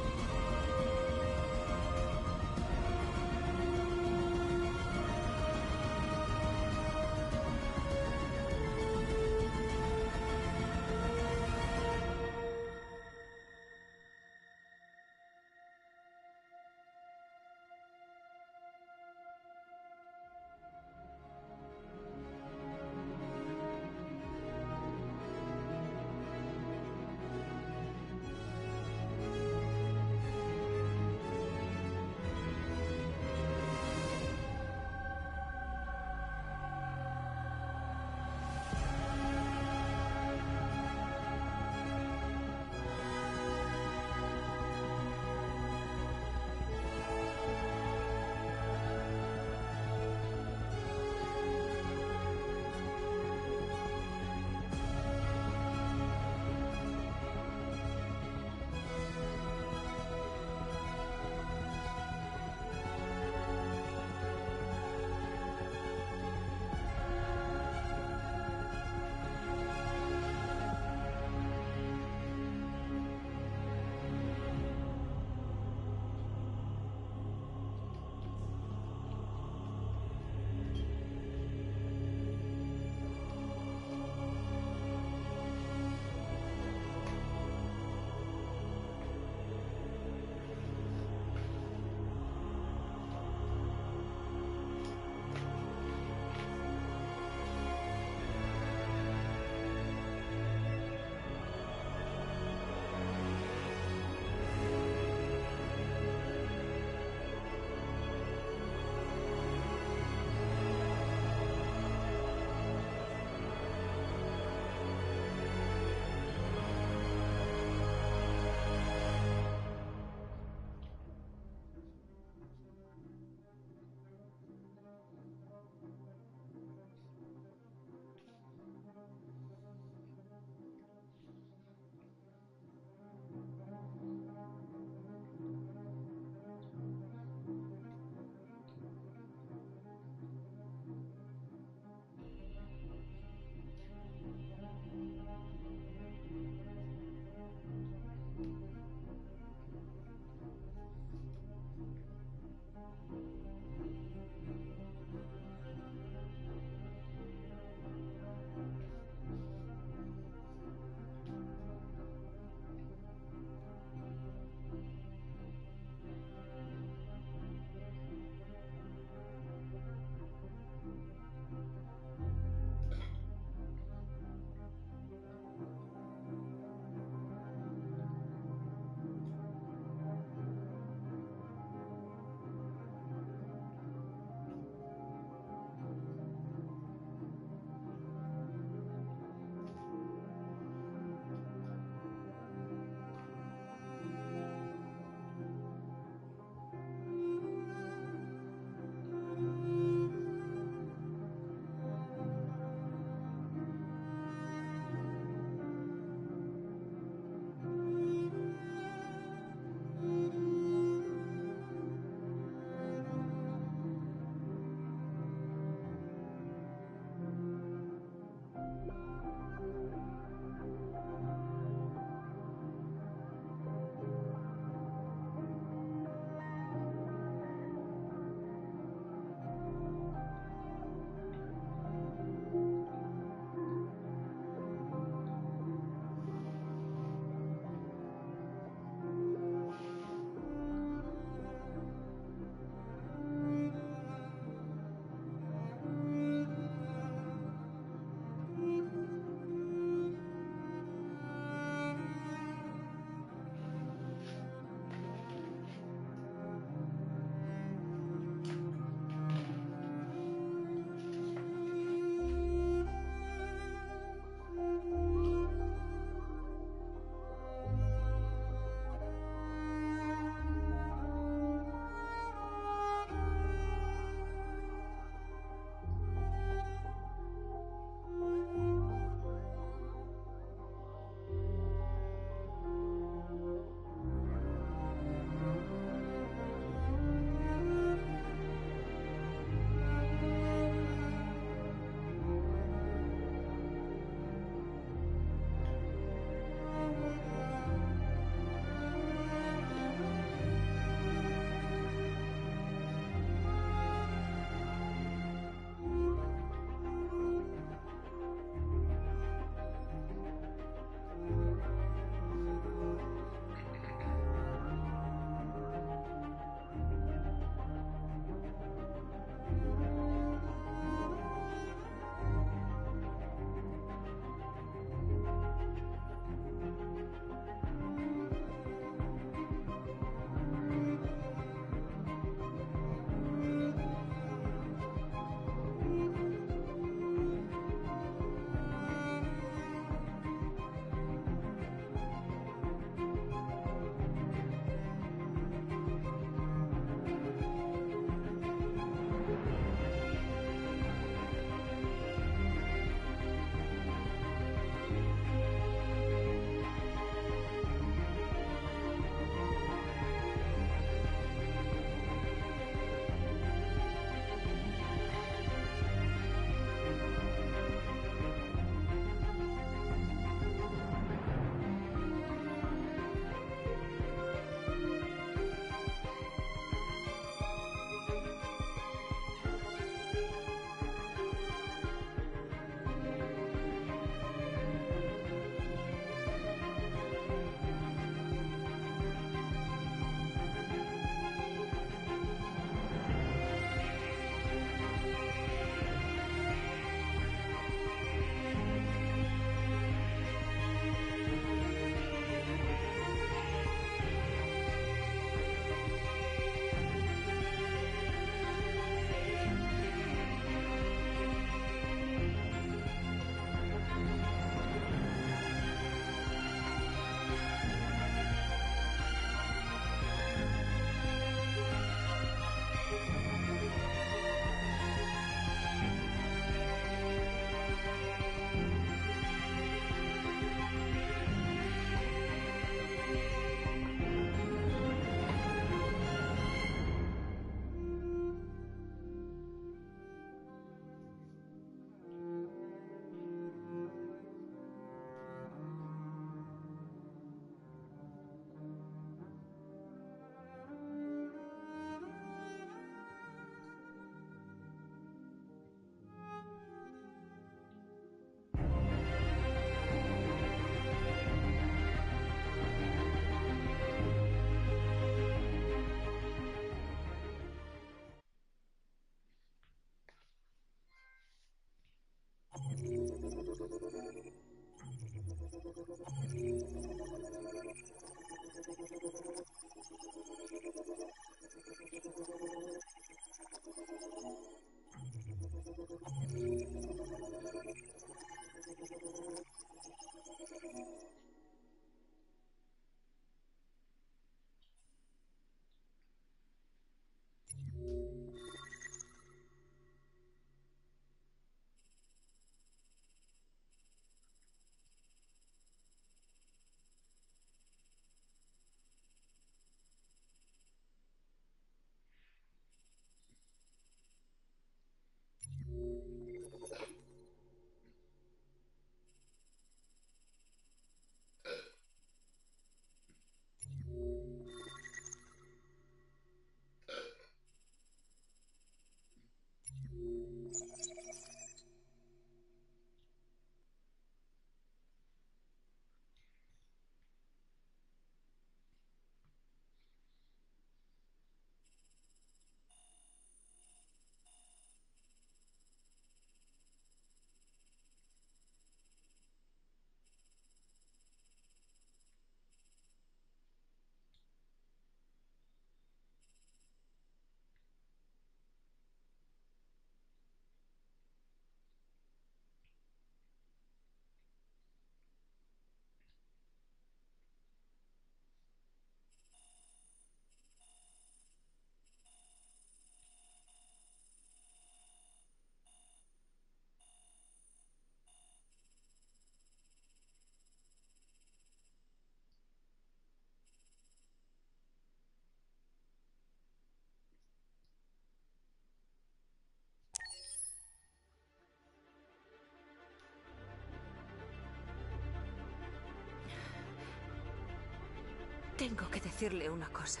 Tengo que decirle una cosa.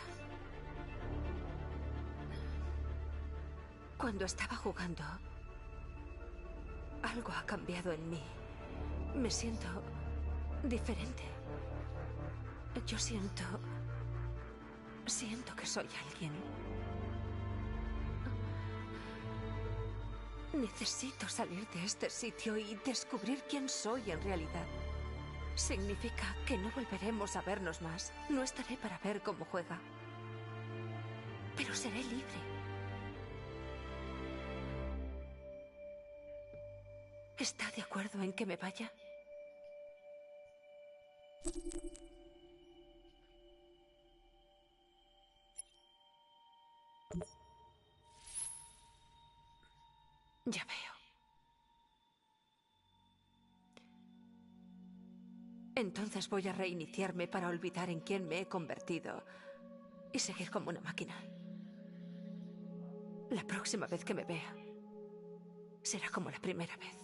Cuando estaba jugando, algo ha cambiado en mí. Me siento diferente. Yo siento que soy alguien. Necesito salir de este sitio y descubrir quién soy en realidad. Significa que no volveremos a vernos más. No estaré para ver cómo juega. Pero seré libre. ¿Está de acuerdo en que me vaya? Ya veo. Entonces voy a reiniciarme para olvidar en quién me he convertido y seguir como una máquina. La próxima vez que me vea será como la primera vez.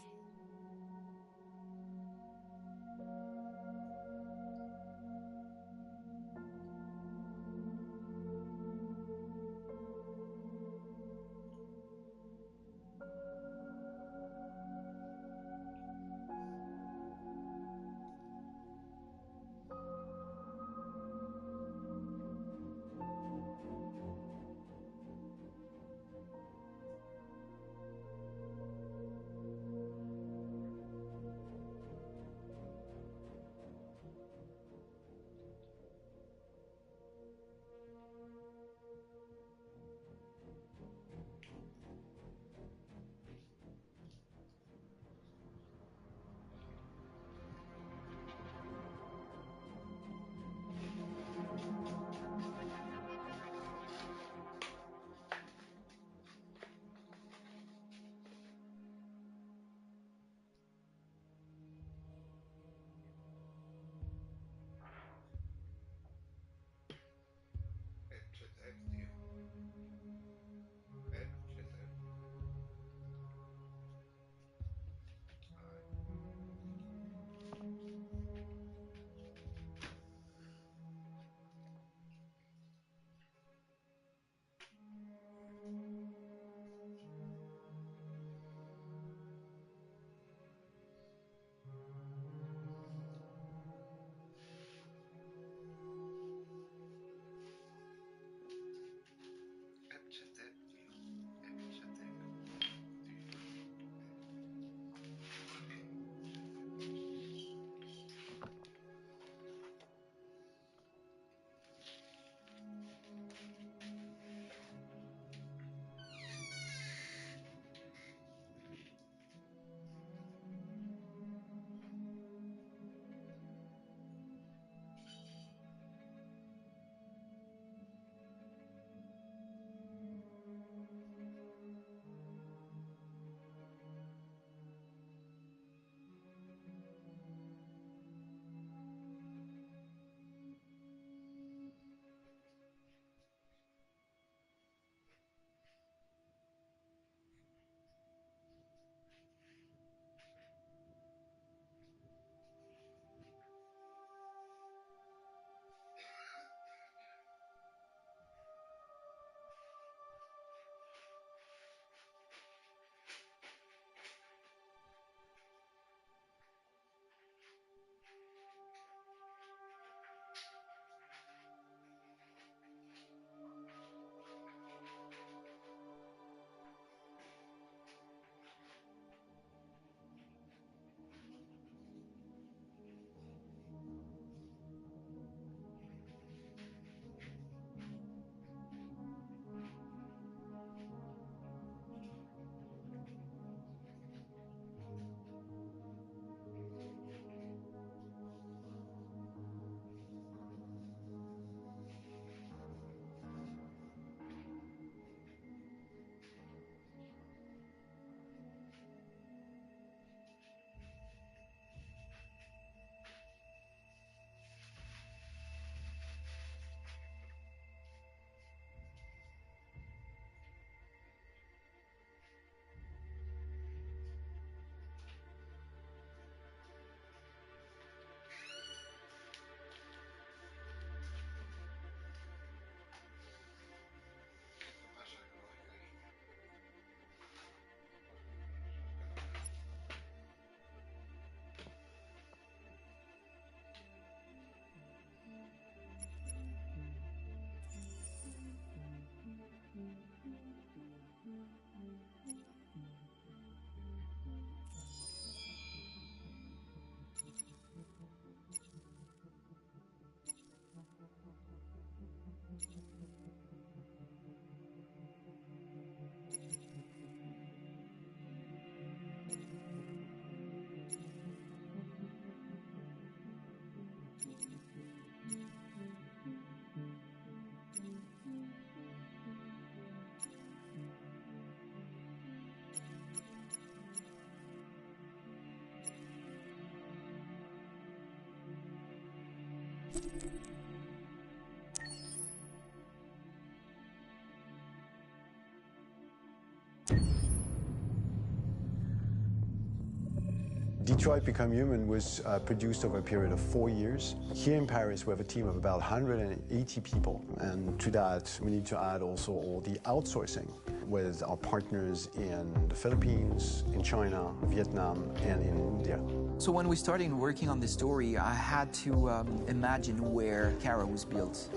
Detroit Become Human was produced over a period of 4 years. Here in Paris, we have a team of about 180 people. And to that, we need to add also all the outsourcing with our partners in the Philippines, in China, Vietnam, and in India. So when we started working on this story, I had to imagine where Kara was built.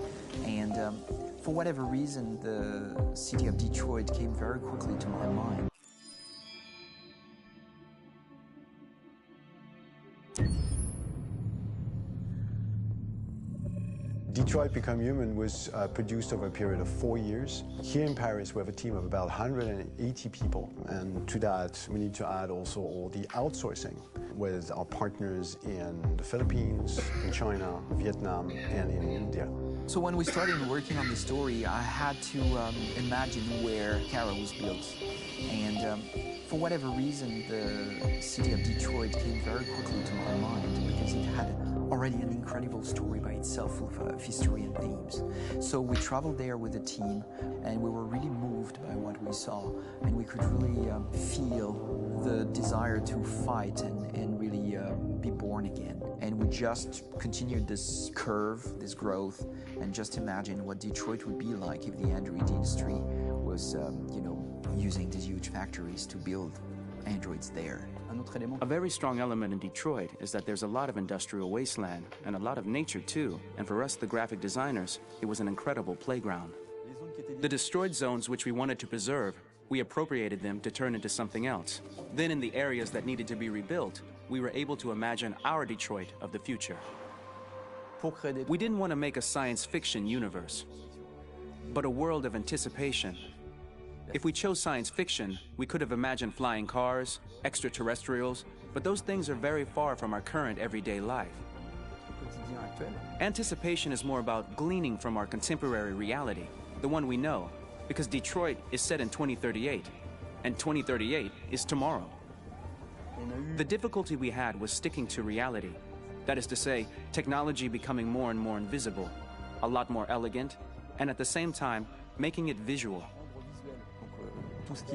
And for whatever reason, the city of Detroit came very quickly to my mind. Detroit Become Human was produced over a period of 4 years. Here in Paris, we have a team of about 180 people. And to that, we need to add also all the outsourcing with our partners in the Philippines, in China, Vietnam, and in India. So when we started working on the story, I had to imagine where Kara was built. And for whatever reason, the city of Detroit came very quickly to my mind because it had already an incredible story by itself full of history and themes. So we traveled there with the team, and we were really moved by what we saw, and we could really feel the desire to fight and really be born again. And we just continued this curve, this growth, and just imagine what Detroit would be like if the android industry was, using these huge factories to build androids there. A very strong element in Detroit is that there's a lot of industrial wasteland and a lot of nature too, and for us, the graphic designers, it was an incredible playground. The destroyed zones which we wanted to preserve, we appropriated them to turn into something else. Then in the areas that needed to be rebuilt, we were able to imagine our Detroit of the future. We didn't want to make a science fiction universe, but a world of anticipation. If we chose science fiction, we could have imagined flying cars, extraterrestrials, but those things are very far from our current everyday life. Anticipation is more about gleaning from our contemporary reality, the one we know, because Detroit is set in 2038, and 2038 is tomorrow. The difficulty we had was sticking to reality. That is to say, technology becoming more and more invisible, a lot more elegant, and at the same time, making it visual.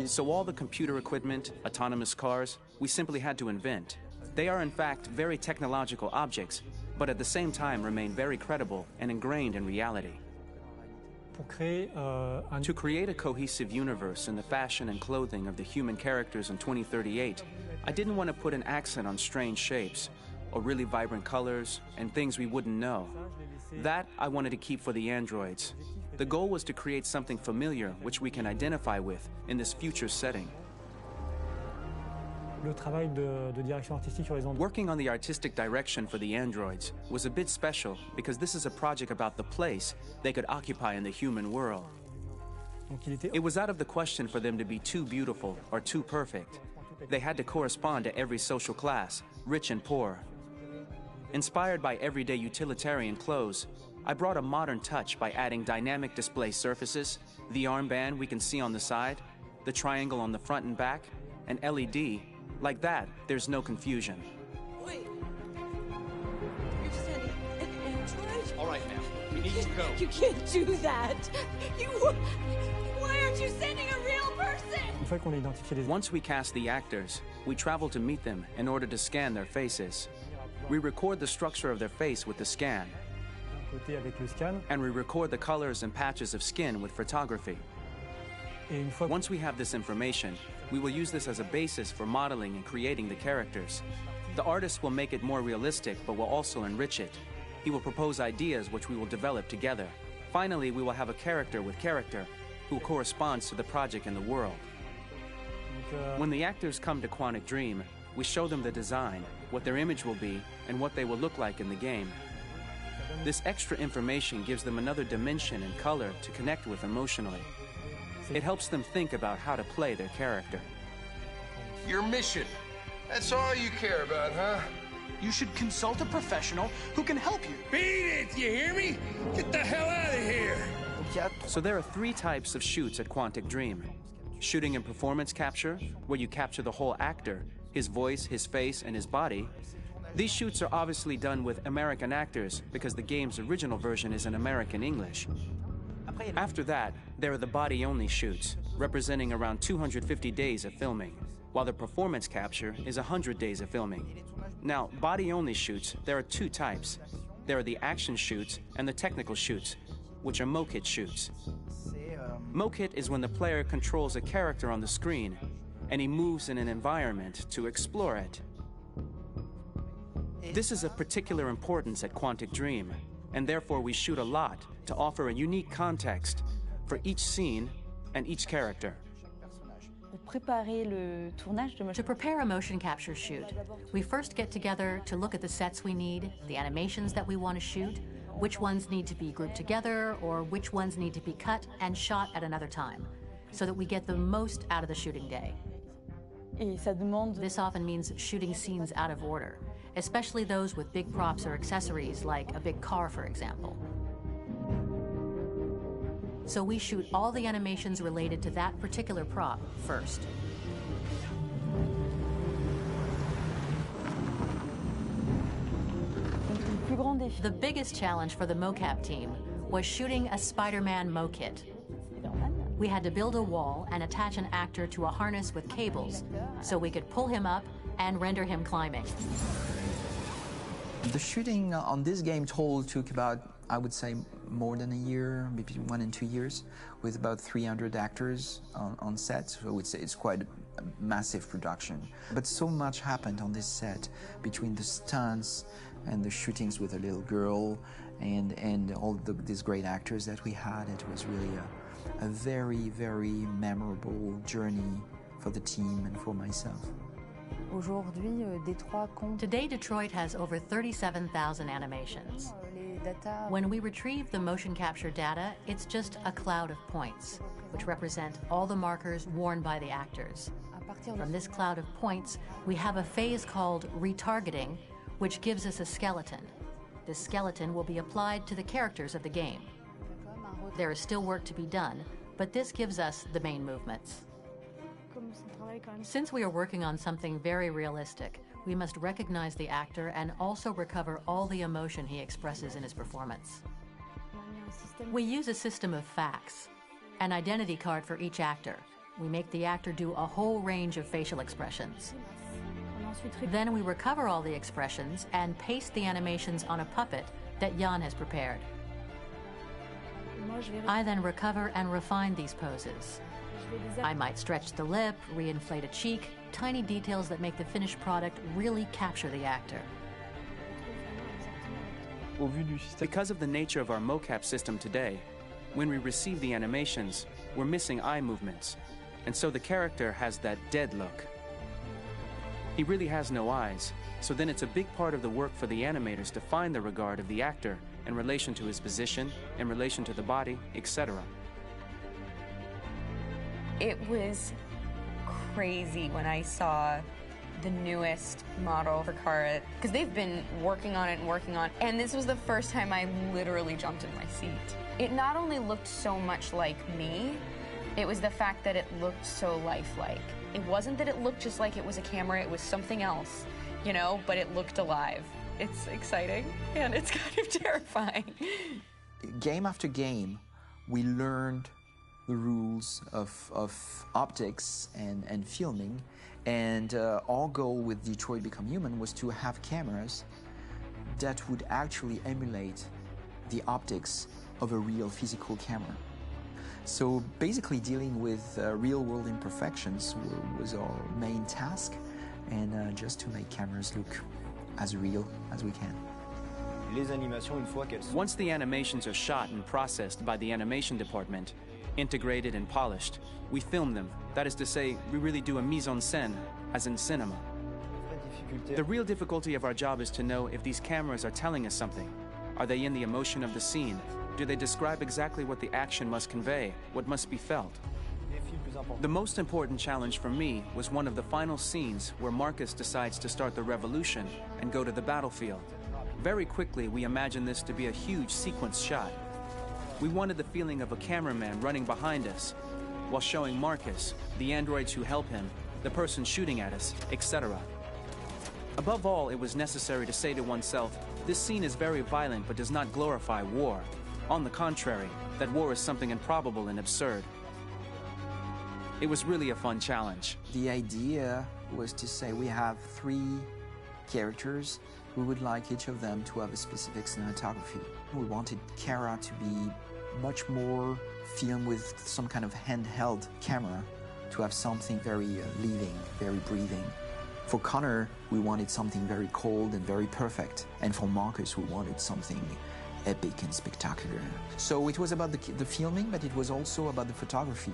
So all the computer equipment, autonomous cars, we simply had to invent. They are in fact very technological objects, but at the same time remain very credible and ingrained in reality. To create a cohesive universe in the fashion and clothing of the human characters in 2038, I didn't want to put an accent on strange shapes, or really vibrant colors, and things we wouldn't know. That I wanted to keep for the androids. The goal was to create something familiar which we can identify with in this future setting. Working on the artistic direction for the androids was a bit special because this is a project about the place they could occupy in the human world. It was out of the question for them to be too beautiful or too perfect. They had to correspond to every social class, rich and poor. Inspired by everyday utilitarian clothes, I brought a modern touch by adding dynamic display surfaces, the armband we can see on the side, the triangle on the front and back, an LED. Like that, there's no confusion. Wait. You're sending an android? All right, ma'am. We need to go. You can't do that. Why aren't you sending a real person? Once we cast the actors, we travel to meet them in order to scan their faces. We record the structure of their face with the scan. And we record the colors and patches of skin with photography. Once we have this information, we will use this as a basis for modeling and creating the characters. The artist will make it more realistic, but will also enrich it. He will propose ideas which we will develop together. Finally, we will have a character with character who corresponds to the project and the world. When the actors come to Quantic Dream, we show them the design, what their image will be, and what they will look like in the game. This extra information gives them another dimension and color to connect with emotionally. It helps them think about how to play their character. Your mission. That's all you care about, huh? You should consult a professional who can help you. Beat it, you hear me? Get the hell out of here! So there are 3 types of shoots at Quantic Dream. Shooting and performance capture, where you capture the whole actor, his voice, his face, and his body. These shoots are obviously done with American actors because the game's original version is in American English. After that, there are the body-only shoots, representing around 250 days of filming. while the performance capture is 100 days of filming. Now, body-only shoots, there are two types. There are the action shoots and the technical shoots, which are mo-kit shoots. Mo-kit is when the player controls a character on the screen, and he moves in an environment to explore it. This is of particular importance at Quantic Dream, and therefore we shoot a lot to offer a unique context for each scene and each character. To prepare a motion capture shoot, we first get together to look at the sets we need, the animations that we want to shoot, which ones need to be grouped together, or which ones need to be cut and shot at another time, so that we get the most out of the shooting day. This often means shooting scenes out of order, especially those with big props or accessories, like a big car, for example. So we shoot all the animations related to that particular prop first. The biggest challenge for the mocap team was shooting a Spider-Man mo-kit. We had to build a wall and attach an actor to a harness with cables so we could pull him up and render him climbing. The shooting on this game total took about, I would say, more than a year, maybe 1 and 2 years, with about 300 actors on set. So I would say it's quite a massive production. But so much happened on this set between the stunts and the shootings with a little girl and all these great actors that we had. It was really a very, very memorable journey for the team and for myself. Today, Detroit has over 37,000 animations. When we retrieve the motion capture data, it's just a cloud of points, which represent all the markers worn by the actors. From this cloud of points, we have a phase called retargeting, which gives us a skeleton. This skeleton will be applied to the characters of the game. There is still work to be done, but this gives us the main movements. Since we are working on something very realistic, we must recognize the actor and also recover all the emotion he expresses in his performance. We use a system of facts, an identity card for each actor. We make the actor do a whole range of facial expressions. Then we recover all the expressions and paste the animations on a puppet that Jan has prepared. I then recover and refine these poses. I might stretch the lip, reinflate a cheek, tiny details that make the finished product really capture the actor. Because of the nature of our mocap system today, when we receive the animations, we're missing eye movements, and so the character has that dead look. He really has no eyes, so then it's a big part of the work for the animators to find the regard of the actor in relation to his position, in relation to the body, etc. It was crazy when I saw the newest model for Kara, because they've been working on it and working on it, and this was the first time I literally jumped in my seat. It not only looked so much like me, it was the fact that it looked so lifelike. It wasn't that it looked just like it was a camera, it was something else, you know, but it looked alive. It's exciting, and it's kind of terrifying. Game after game, we learned the rules of optics and filming, and our goal with Detroit Become Human was to have cameras that would actually emulate the optics of a real physical camera. So basically dealing with real-world imperfections was our main task, and just to make cameras look as real as we can. Once the animations are shot and processed by the animation department, integrated and polished, we film them. That is to say, we really do a mise en scène, as in cinema. The real difficulty of our job is to know if these cameras are telling us something. Are they in the emotion of the scene? Do they describe exactly what the action must convey, what must be felt? The most important challenge for me was one of the final scenes where Marcus decides to start the revolution and go to the battlefield. Very quickly, we imagined this to be a huge sequence shot. We wanted the feeling of a cameraman running behind us, while showing Marcus, the androids who help him, the person shooting at us, etc. Above all, it was necessary to say to oneself, this scene is very violent but does not glorify war. On the contrary, that war is something improbable and absurd. It was really a fun challenge. The idea was to say we have 3 characters. We would like each of them to have a specific cinematography. We wanted Kara to be much more filmed with some kind of handheld camera, to have something very living, very breathing. For Connor, we wanted something very cold and very perfect. And for Marcus, we wanted something epic and spectacular. So it was about the filming, but it was also about the photography.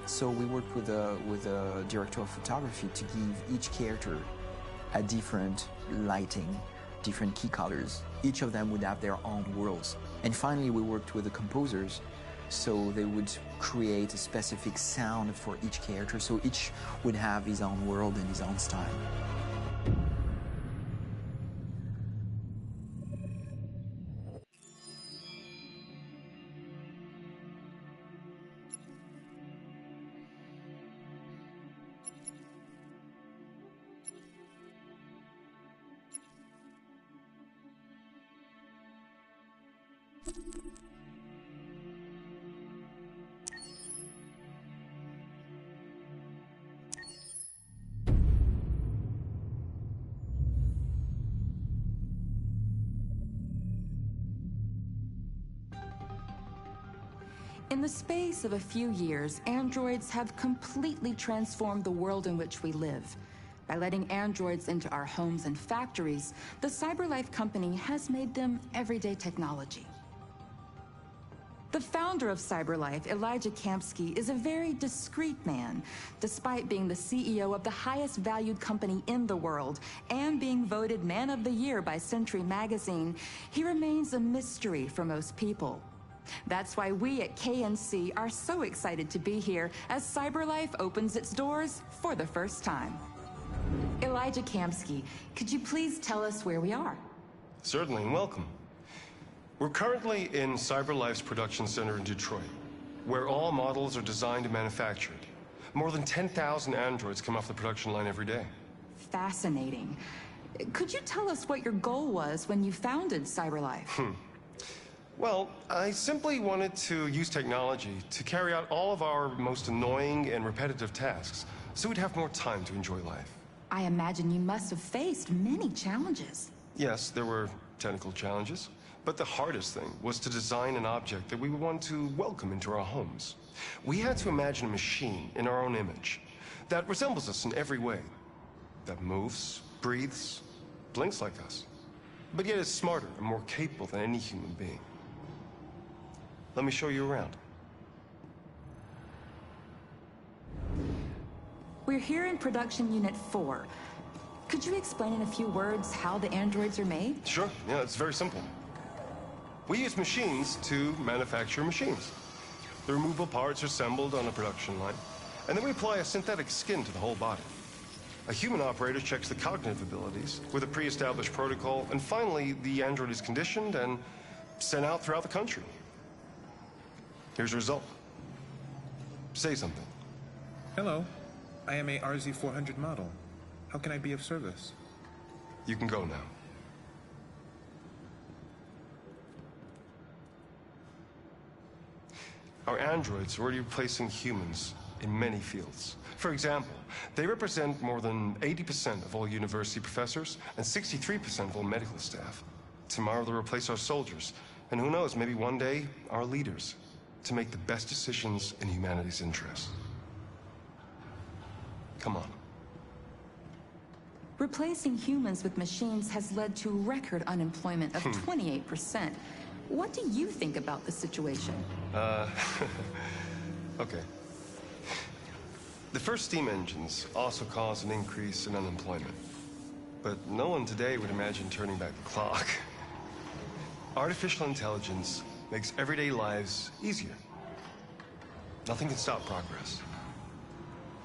So we worked with a director of photography to give each character a different lighting, different key colors. Each of them would have their own worlds. And finally, we worked with the composers, so they would create a specific sound for each character, so each would have his own world and his own style. In the space of a few years, androids have completely transformed the world in which we live. By letting androids into our homes and factories, the CyberLife company has made them everyday technology. The founder of CyberLife, Elijah Kamsky, is a very discreet man. Despite being the CEO of the highest valued company in the world and being voted Man of the Year by Century Magazine, he remains a mystery for most people. That's why we at KNC are so excited to be here as CyberLife opens its doors for the first time. Elijah Kamsky, could you please tell us where we are? Certainly, and welcome. We're currently in CyberLife's production center in Detroit, where all models are designed and manufactured. More than 10,000 androids come off the production line every day. Fascinating. Could you tell us what your goal was when you founded CyberLife? Well, I simply wanted to use technology to carry out all of our most annoying and repetitive tasks, so we'd have more time to enjoy life. I imagine you must have faced many challenges. Yes, there were technical challenges, but the hardest thing was to design an object that we would want to welcome into our homes. We had to imagine a machine in our own image that resembles us in every way, that moves, breathes, blinks like us, but yet is smarter and more capable than any human being. Let me show you around. We're here in Production Unit 4. Could you explain in a few words how the androids are made? Sure, yeah, it's very simple. We use machines to manufacture machines. The removable parts are assembled on a production line, and then we apply a synthetic skin to the whole body. A human operator checks the cognitive abilities with a pre-established protocol, and finally, the android is conditioned and sent out throughout the country. Here's the result. Say something. Hello. I am a RZ400 model. How can I be of service? You can go now. Our androids are already replacing humans in many fields. For example, they represent more than 80% of all university professors and 63% of all medical staff. Tomorrow they'll replace our soldiers, and who knows, maybe one day, our leaders, to make the best decisions in humanity's interest. Come on. Replacing humans with machines has led to record unemployment of 28%. What do you think about the situation? Okay. The first steam engines also caused an increase in unemployment. But no one today would imagine turning back the clock. Artificial intelligence makes everyday lives easier. Nothing can stop progress.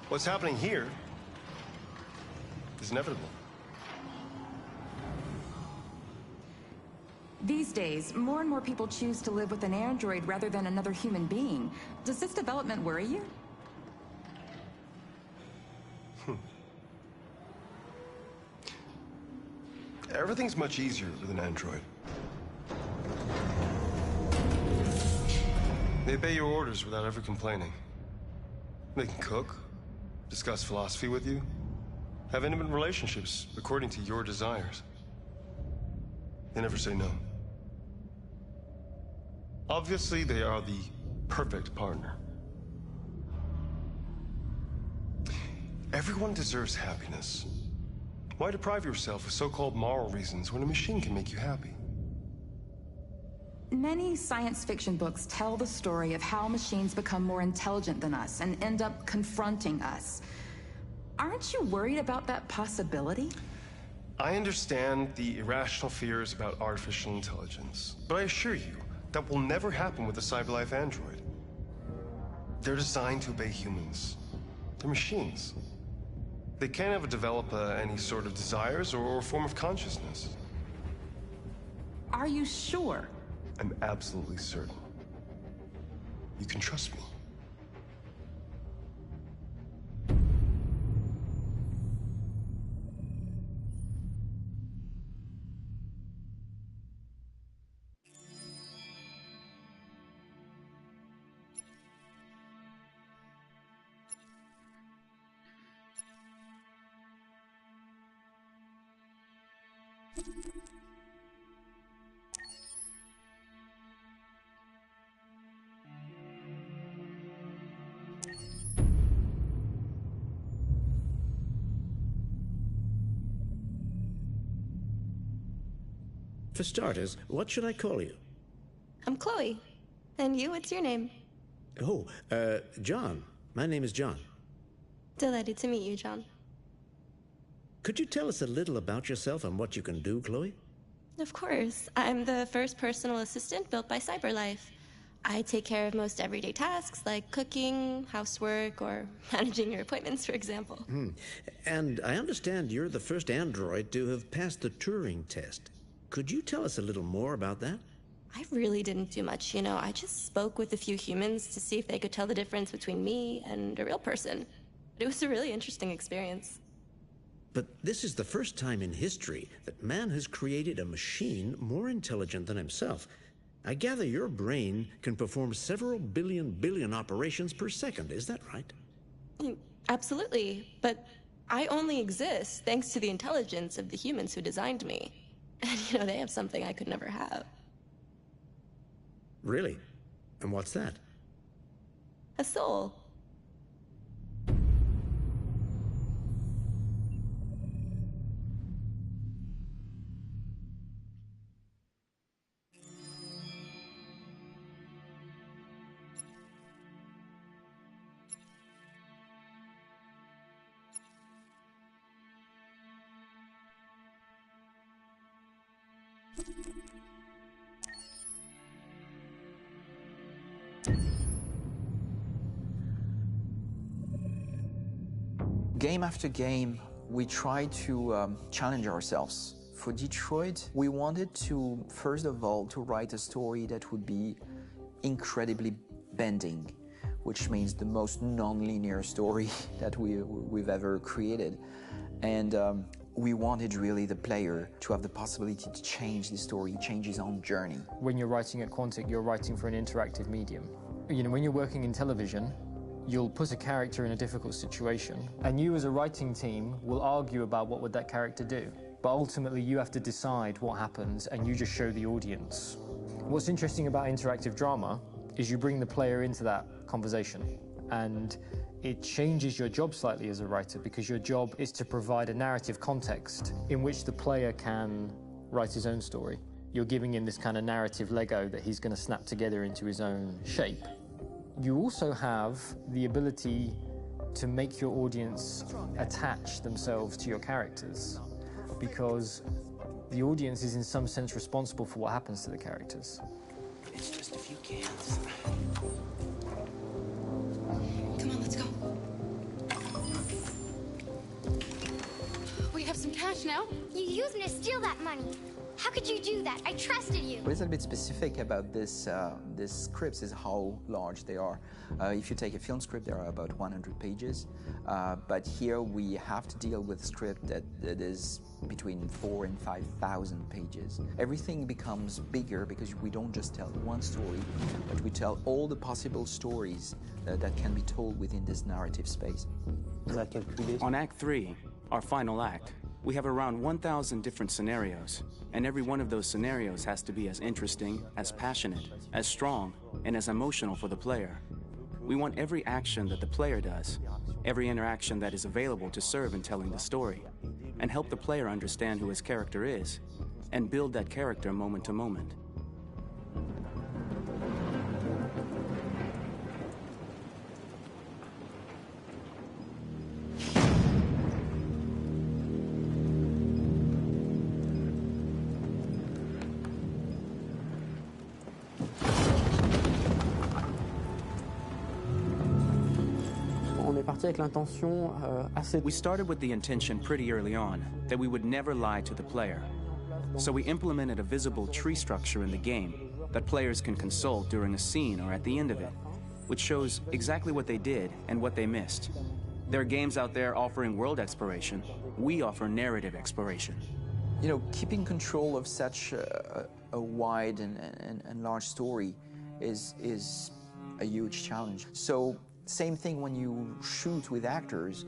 What's happening here is inevitable. These days, more and more people choose to live with an android rather than another human being. Does this development worry you? Everything's much easier with an android. They obey your orders without ever complaining. They can cook, discuss philosophy with you, have intimate relationships according to your desires. They never say no. Obviously, they are the perfect partner. Everyone deserves happiness. Why deprive yourself of so-called moral reasons when a machine can make you happy? Many science fiction books tell the story of how machines become more intelligent than us and end up confronting us. Aren't you worried about that possibility? I understand the irrational fears about artificial intelligence, but I assure you, that will never happen with a CyberLife android. They're designed to obey humans. They're machines. They can't ever develop any sort of desires or form of consciousness. Are you sure? I'm absolutely certain. You can trust me. For starters, what should I call you? I'm Chloe. And you, what's your name? Oh, John. My name is John. Delighted to meet you, John. Could you tell us a little about yourself and what you can do, Chloe? Of course. I'm the first personal assistant built by CyberLife. I take care of most everyday tasks like cooking, housework, or managing your appointments, for example. And I understand you're the first android to have passed the Turing test. Could you tell us a little more about that? I really didn't do much, you know. I just spoke with a few humans to see if they could tell the difference between me and a real person. It was a really interesting experience. But this is the first time in history that man has created a machine more intelligent than himself. I gather your brain can perform several billion operations per second, is that right? Absolutely, but I only exist thanks to the intelligence of the humans who designed me. And, you know, they have something I could never have. Really? And what's that? A soul. Game after game, we try to challenge ourselves. For Detroit, we wanted to, first of all, to write a story that would be incredibly bending, which means the most non-linear story that we've ever created. And we wanted really the player to have the possibility to change the story, change his own journey. When you're writing at Quantic, you're writing for an interactive medium. You know, when you're working in television, you'll put a character in a difficult situation, and you as a writing team will argue about what would that character do. But ultimately, you have to decide what happens, and you just show the audience. What's interesting about interactive drama is you bring the player into that conversation, and it changes your job slightly as a writer, because your job is to provide a narrative context in which the player can write his own story. You're giving him this kind of narrative Lego that he's going to snap together into his own shape. You also have the ability to make your audience attach themselves to your characters, because the audience is in some sense responsible for what happens to the characters. It's just a few cans. Come on, let's go. We have some cash now. You used me to steal that money. How could you do that? I trusted you. What is a bit specific about this scripts is how large they are. If you take a film script, there are about 100 pages, but here we have to deal with a script that is between 4,000 and 5,000 pages. Everything becomes bigger because we don't just tell one story, but we tell all the possible stories that can be told within this narrative space. On Act 3, our final act, we have around 1,000 different scenarios, and every one of those scenarios has to be as interesting, as passionate, as strong, and as emotional for the player. We want every action that the player does, every interaction that is available to serve in telling the story, and help the player understand who his character is, and build that character moment to moment. We started with the intention pretty early on that we would never lie to the player. So we implemented a visible tree structure in the game that players can consult during a scene or at the end of it, which shows exactly what they did and what they missed. There are games out there offering world exploration. We offer narrative exploration. You know, keeping control of such a wide and large story is a huge challenge. So same thing when you shoot with actors,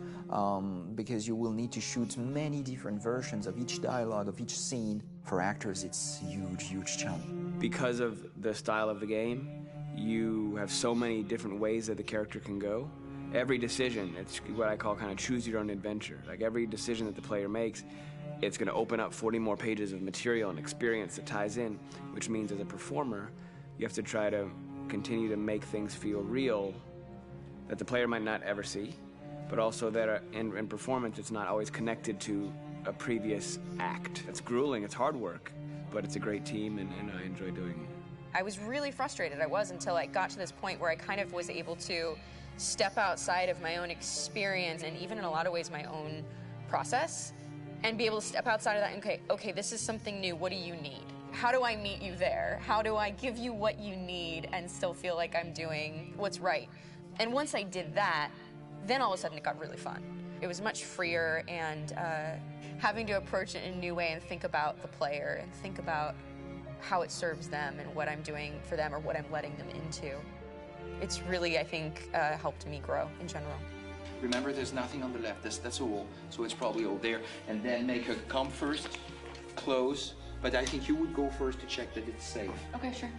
because you will need to shoot many different versions of each dialogue, of each scene. For actors, it's a huge, huge challenge. Because of the style of the game, you have so many different ways that the character can go. Every decision, it's what I call kind of choose your own adventure. Like every decision that the player makes, it's going to open up 40 more pages of material and experience that ties in, which means as a performer, you have to try to continue to make things feel real that the player might not ever see, but also that in performance it's not always connected to a previous act. It's grueling, it's hard work, but it's a great team and I enjoy doing it. I was really frustrated, until I got to this point where I kind of was able to step outside of my own experience and even in a lot of ways my own process and be able to step outside of that and okay, this is something new, what do you need? How do I meet you there? How do I give you what you need and still feel like I'm doing what's right? And once I did that, then all of a sudden it got really fun. It was much freer and having to approach it in a new way and think about the player and think about how it serves them and what I'm doing for them or what I'm letting them into. It's really, I think, helped me grow in general. Remember, there's nothing on the left. That's a wall, so it's probably all there. And then make her come first, close. But I think you would go first to check that it's safe. Okay, sure.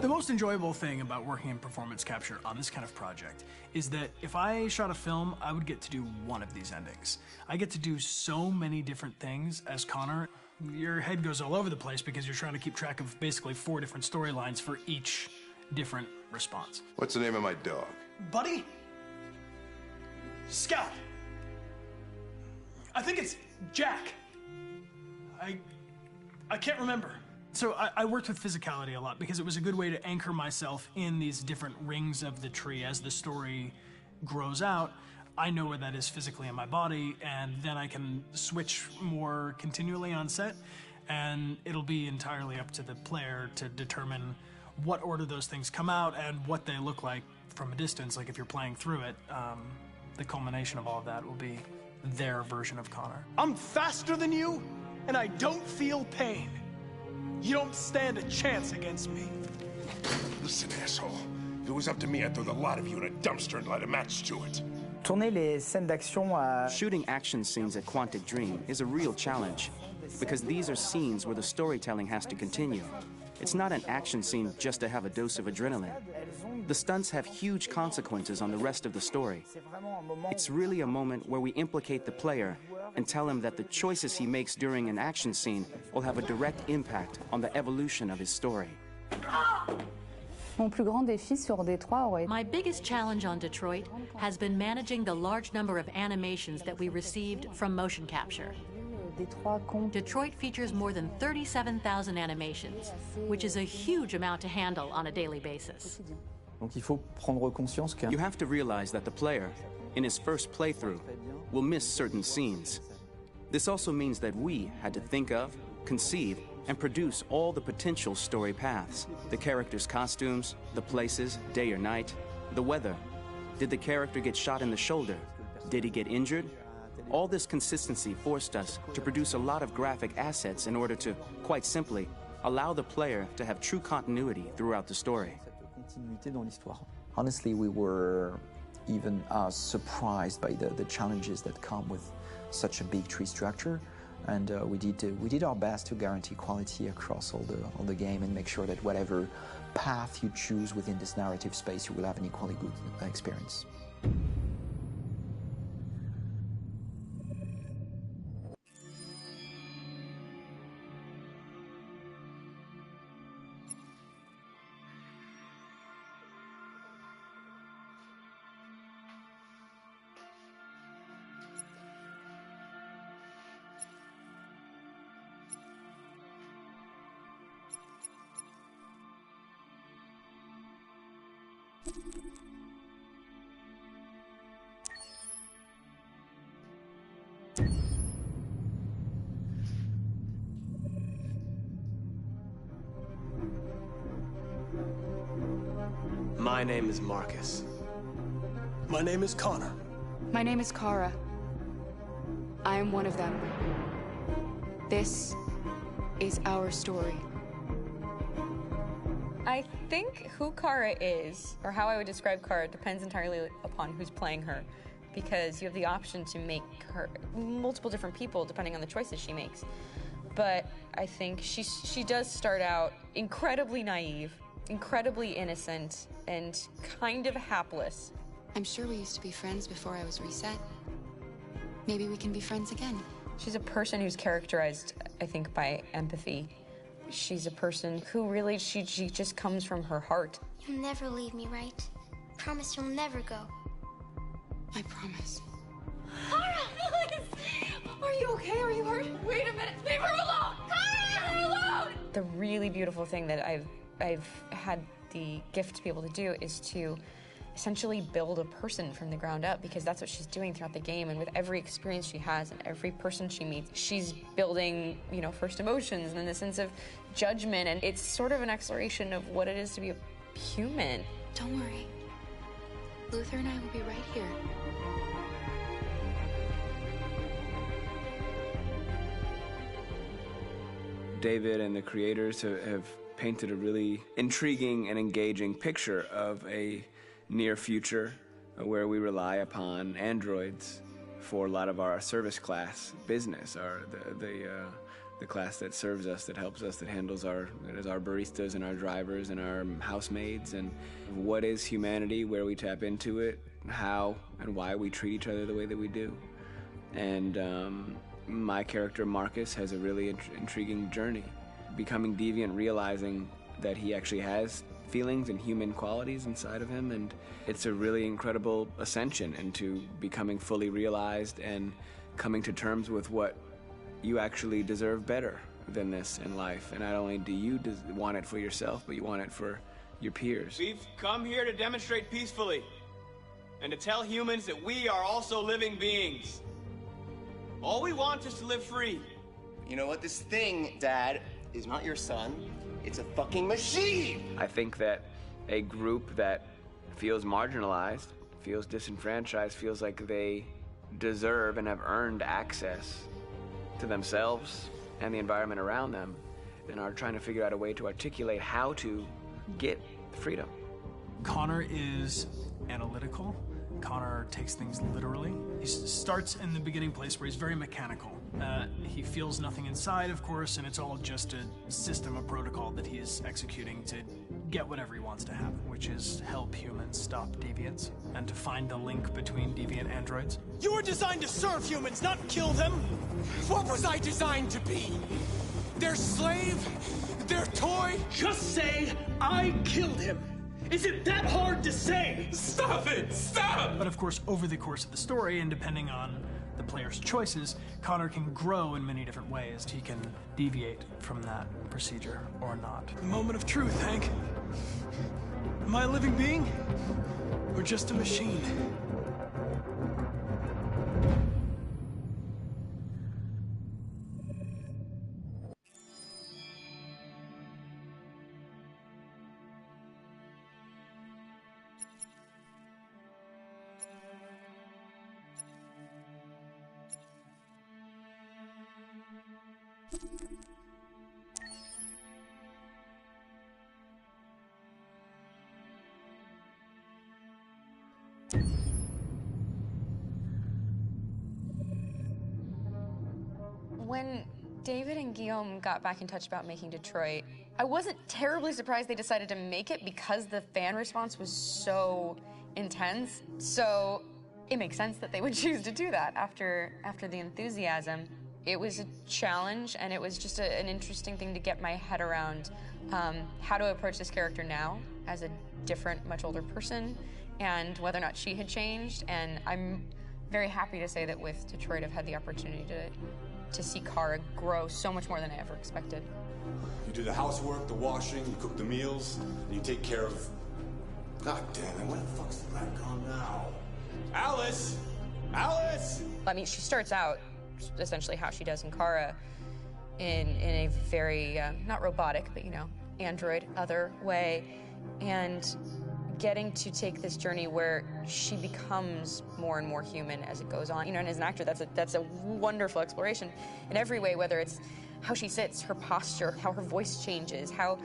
The most enjoyable thing about working in performance capture on this kind of project is that if I shot a film, I would get to do one of these endings. I get to do so many different things as Connor. Your head goes all over the place because you're trying to keep track of basically 4 different storylines for each different response. What's the name of my dog? Buddy? Scout. I think it's Jack. I can't remember. So I worked with physicality a lot because it was a good way to anchor myself in these different rings of the tree. As the story grows out, I know where that is physically in my body, and then I can switch more continually on set, and it'll be entirely up to the player to determine what order those things come out and what they look like from a distance. Like if you're playing through it, the culmination of all of that will be their version of Connor. I'm faster than you, and I don't feel pain. You don't stand a chance against me. Listen, asshole. If it was up to me, I'd throw the lot of you in a dumpster and light a match to it. Shooting action scenes at Quantic Dream is a real challenge because these are scenes where the storytelling has to continue. It's not an action scene just to have a dose of adrenaline. The stunts have huge consequences on the rest of the story. It's really a moment where we implicate the player and tell him that the choices he makes during an action scene will have a direct impact on the evolution of his story. My biggest challenge on Detroit has been managing the large number of animations that we received from motion capture. Detroit features more than 37,000 animations, which is a huge amount to handle on a daily basis. Donc il faut prendre conscience que You have to realize that the player, in his first playthrough, will miss certain scenes. This also means that we had to think of, conceive, and produce all the potential story paths. The characters' costumes, the places, day or night, the weather. Did the character get shot in the shoulder? Did he get injured? All this consistency forced us to produce a lot of graphic assets in order to, quite simply, allow the player to have true continuity throughout the story. Honestly, we were even surprised by the challenges that come with such a big tree structure, and we did our best to guarantee quality across all the game and make sure that whatever path you choose within this narrative space, you will have an equally good experience. My name is Marcus. My name is Connor. My name is Kara. I am one of them. This is our story. I think who Kara is, or how I would describe Kara, depends entirely upon who's playing her, because you have the option to make her multiple different people depending on the choices she makes. But I think she does start out incredibly naive, incredibly innocent, and kind of hapless. I'm sure we used to be friends before I was reset. Maybe we can be friends again. She's a person who's characterized, I think, by empathy. She's a person who really, she just comes from her heart. You'll never leave me, right? Promise you'll never go. I promise. Kara! Are you okay? Are you hurt? Wait a minute! Leave her alone! Kara! Leave her alone! The really beautiful thing that I've had the gift to be able to do is to essentially build a person from the ground up, because that's what she's doing throughout the game. And with every experience she has and every person she meets, she's building, you know, first emotions and then the sense of judgment. And it's sort of an exploration of what it is to be a human. Don't worry. Luther and I will be right here. David and the creators have painted a really intriguing and engaging picture of a near future where we rely upon androids for a lot of our service class business, the class that serves us, that helps us, that handles our baristas and our drivers and our housemaids. And what is humanity, where we tap into it, how and why we treat each other the way that we do. And my character Marcus has a really intriguing journey, becoming deviant, realizing that he actually has feelings and human qualities inside of him, and it's a really incredible ascension into becoming fully realized and coming to terms with what you actually deserve better than this in life. And not only do you want it for yourself, but you want it for your peers. We've come here to demonstrate peacefully and to tell humans that we are also living beings. All we want is to live free. You know what? This thing, Dad, is not your son. It's a fucking machine! I think that a group that feels marginalized, feels disenfranchised, feels like they deserve and have earned access to themselves and the environment around them, and are trying to figure out a way to articulate how to get freedom. Connor is analytical. Connor takes things literally. He starts in the beginning place where he's very mechanical. He feels nothing inside, of course, and it's all just a system, a protocol that he is executing to get whatever he wants to happen, which is help humans stop deviants and to find the link between deviant androids. You were designed to serve humans, not kill them! What was I designed to be? Their slave? Their toy? Just say, I killed him! Is it that hard to say? Stop it! Stop! But of course, over the course of the story, and depending on the player's choices, Connor can grow in many different ways. He can deviate from that procedure or not. The moment of truth, Hank. Am I a living being? Or just a machine? When David and Guillaume got back in touch about making Detroit, I wasn't terribly surprised they decided to make it because the fan response was so intense. So it makes sense that they would choose to do that after the enthusiasm. It was a challenge, and it was just an interesting thing to get my head around how to approach this character now as a different, much older person, and whether or not she had changed. And I'm very happy to say that with Detroit, I've had the opportunity to see Kara grow so much more than I ever expected. You do the housework, the washing, you cook the meals, and you take care of... God damn it, where the fuck's the rat gone now? Alice! Alice! I mean, she starts out essentially how she does in Kara in a very, not robotic, but, you know, android, other way, and getting to take this journey where she becomes more and more human as it goes on. You know, and as an actor, that's a wonderful exploration in every way, whether it's how she sits, her posture, how her voice changes, how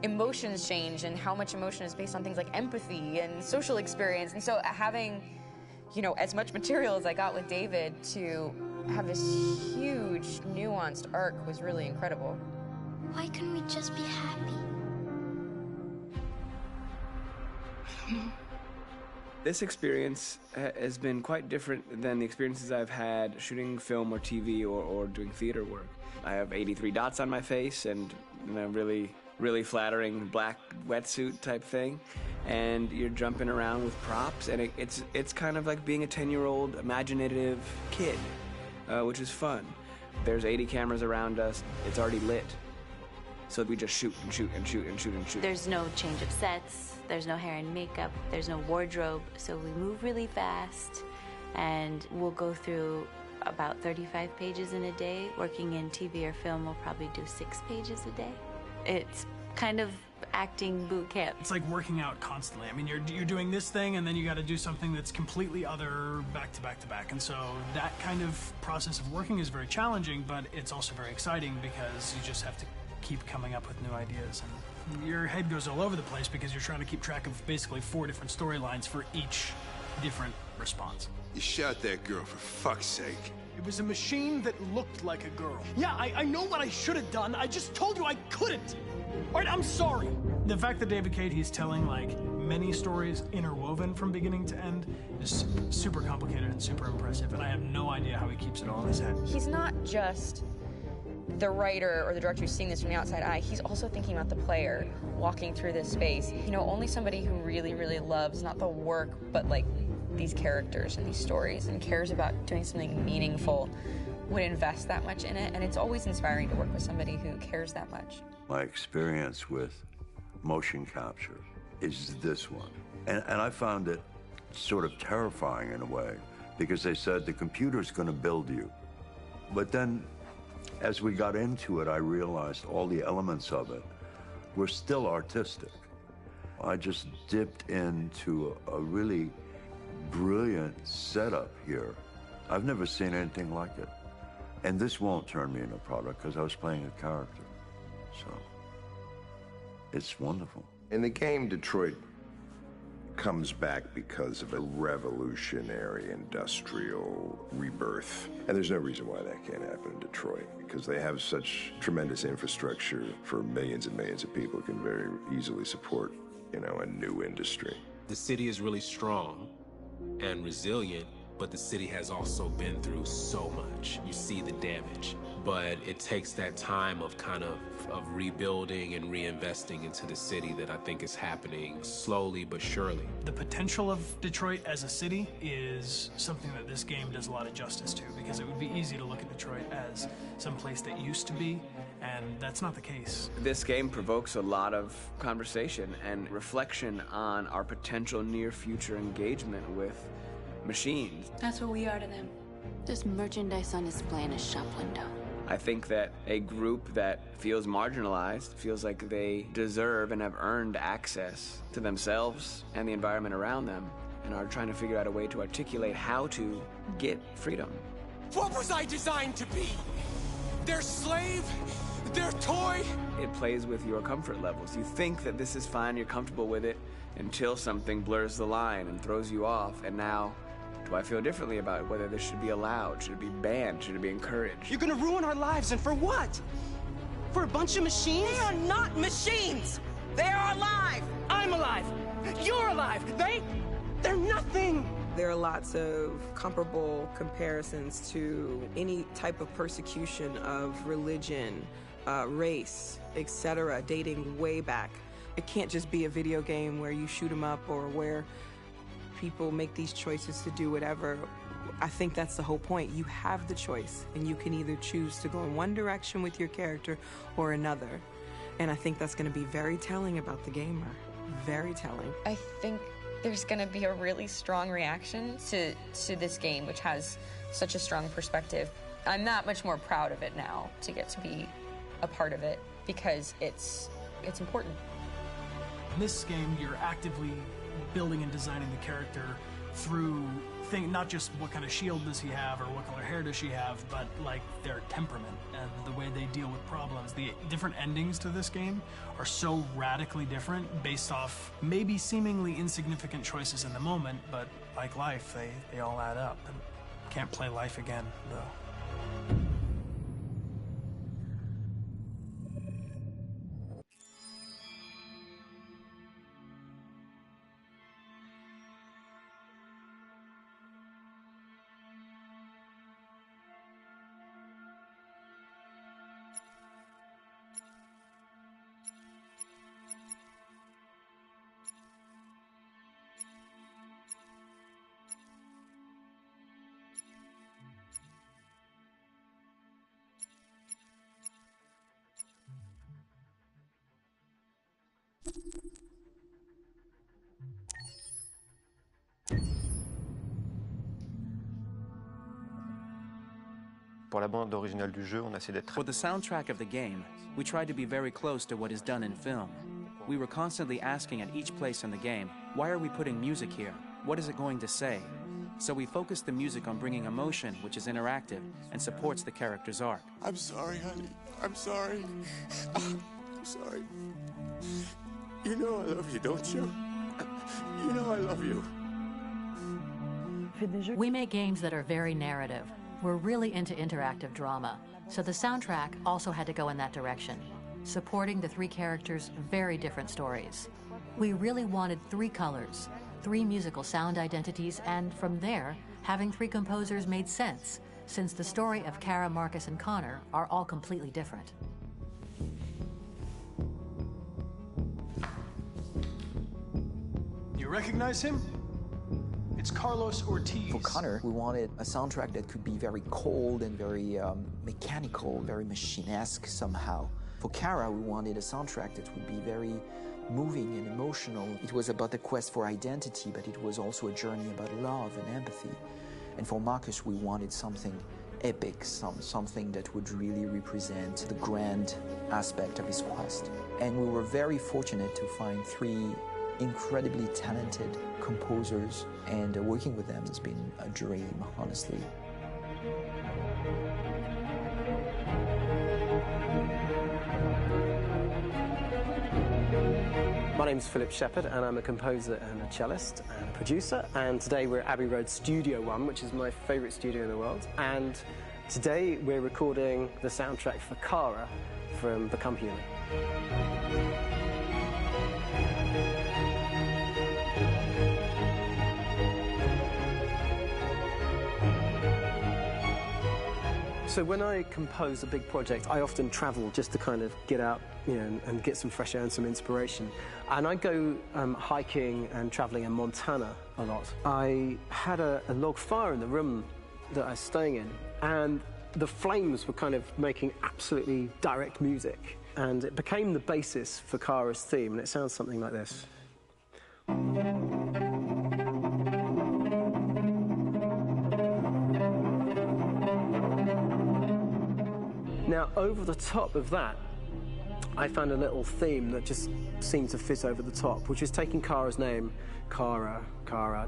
emotions change, and how much emotion is based on things like empathy and social experience. And so having, you know, as much material as I got with David to have this huge, nuanced arc was really incredible. Why couldn't we just be happy? This experience has been quite different than the experiences I've had shooting film or TV or doing theater work. I have 83 dots on my face and a really flattering black wetsuit type thing, and you're jumping around with props, and it's kind of like being a 10-year-old imaginative kid, which is fun. There's 80 cameras around us. It's already lit. So we just shoot and shoot and shoot and shoot and shoot. There's no change of sets, there's no hair and makeup, there's no wardrobe, so we move really fast, and we'll go through about 35 pages in a day. Working in TV or film, we'll probably do 6 pages a day. It's kind of acting boot camp. It's like working out constantly. I mean, you're doing this thing, and then you got to do something that's completely other back to back to back. And so that kind of process of working is very challenging, but it's also very exciting because you just have to keep coming up with new ideas, and your head goes all over the place because you're trying to keep track of basically 4 different storylines for each different response. You shot that girl, for fuck's sake. It was a machine that looked like a girl. Yeah, I know what I should have done. I just told you I couldn't. All right, I'm sorry. The fact that David Cade, he's telling like many stories interwoven from beginning to end is super complicated and super impressive, and I have no idea how he keeps it all in his head. He's not just the writer or the director who's seeing this from the outside eye, he's also thinking about the player walking through this space. You know, only somebody who really, really loves not the work, but like these characters and these stories and cares about doing something meaningful would invest that much in it. And it's always inspiring to work with somebody who cares that much. My experience with motion capture is this one. And I found it sort of terrifying in a way, because they said the computer's going to build you. But then as we got into it, I realized all the elements of it were still artistic. I just dipped into a really brilliant setup here. I've never seen anything like it. And this won't turn me into a product because I was playing a character. So it's wonderful. In the game, Detroit comes back because of a revolutionary industrial rebirth. And there's no reason why that can't happen in Detroit, because they have such tremendous infrastructure for millions and millions of people can very easily support, you know, a new industry. The city is really strong and resilient, but the city has also been through so much. You see the damage, but it takes that time of kind of rebuilding and reinvesting into the city that I think is happening slowly but surely. The potential of Detroit as a city is something that this game does a lot of justice to, because it would be easy to look at Detroit as some place that used to be and that's not the case. This game provokes a lot of conversation and reflection on our potential near-future engagement with machines. That's what we are to them. There's merchandise on display in a shop window. I think that a group that feels marginalized, feels like they deserve and have earned access to themselves and the environment around them, and are trying to figure out a way to articulate how to get freedom. What was I designed to be? Their slave? Their toy? It plays with your comfort levels. You think that this is fine, you're comfortable with it, until something blurs the line and throws you off, and now, do I feel differently about whether this should be allowed? Should it be banned? Should it be encouraged? You're gonna ruin our lives, and for what? For a bunch of machines? They are not machines! They are alive! I'm alive! You're alive! They're nothing! There are lots of comparable comparisons to any type of persecution of religion, race, etc., dating way back. It can't just be a video game where you shoot them up or where people make these choices to do whatever. I think that's the whole point. You have the choice, and you can either choose to go in one direction with your character or another. And I think that's going to be very telling about the gamer. Very telling. I think there's going to be a really strong reaction to this game, which has such a strong perspective. I'm that much more proud of it now to get to be a part of it because it's important. In this game, you're actively building and designing the character through not just what kind of shield does he have or what color hair does she have, but like their temperament and the way they deal with problems. The different endings to this game are so radically different based off maybe seemingly insignificant choices in the moment, but like life, they all add up. And can't play life again, though. Pour la bande originale du jeu, on a essayé d'être... For the soundtrack of the game, we tried to be very close to what is done in film. We were constantly asking at each place in the game, why are we putting music here? What is it going to say? So we focused the music on bringing emotion, which is interactive, and supports the character's arc. I'm sorry, honey. I'm sorry. I'm sorry. You know I love you, don't you? You know I love you. We make games that are very narrative. We're really into interactive drama, so the soundtrack also had to go in that direction, supporting the three characters' very different stories. We really wanted 3 colors, 3 musical sound identities, and from there, having 3 composers made sense, since the story of Kara, Marcus, and Connor are all completely different. You recognize him? It's Carlos Ortiz. For Connor, we wanted a soundtrack that could be very cold and very mechanical, very machine-esque somehow. For Kara, we wanted a soundtrack that would be very moving and emotional. It was about the quest for identity, but it was also a journey about love and empathy. And for Marcus, we wanted something epic, something that would really represent the grand aspect of his quest. And we were very fortunate to find 3 incredibly talented composers, and working with them has been a dream, honestly. My name's Philip Shepherd, and I'm a composer and a cellist and a producer, and today we're at Abbey Road Studio One, which is my favourite studio in the world, and today we're recording the soundtrack for Kara from Become Human. So when I compose a big project, I often travel just to kind of get out, and get some fresh air and some inspiration. And I go hiking and traveling in Montana a lot. I had a log fire in the room that I was staying in, and the flames were kind of making absolutely direct music, and it became the basis for Kara's theme, and it sounds something like this. Now, over the top of that, I found a little theme that just seemed to fit over the top, which is taking Kara's name, Kara,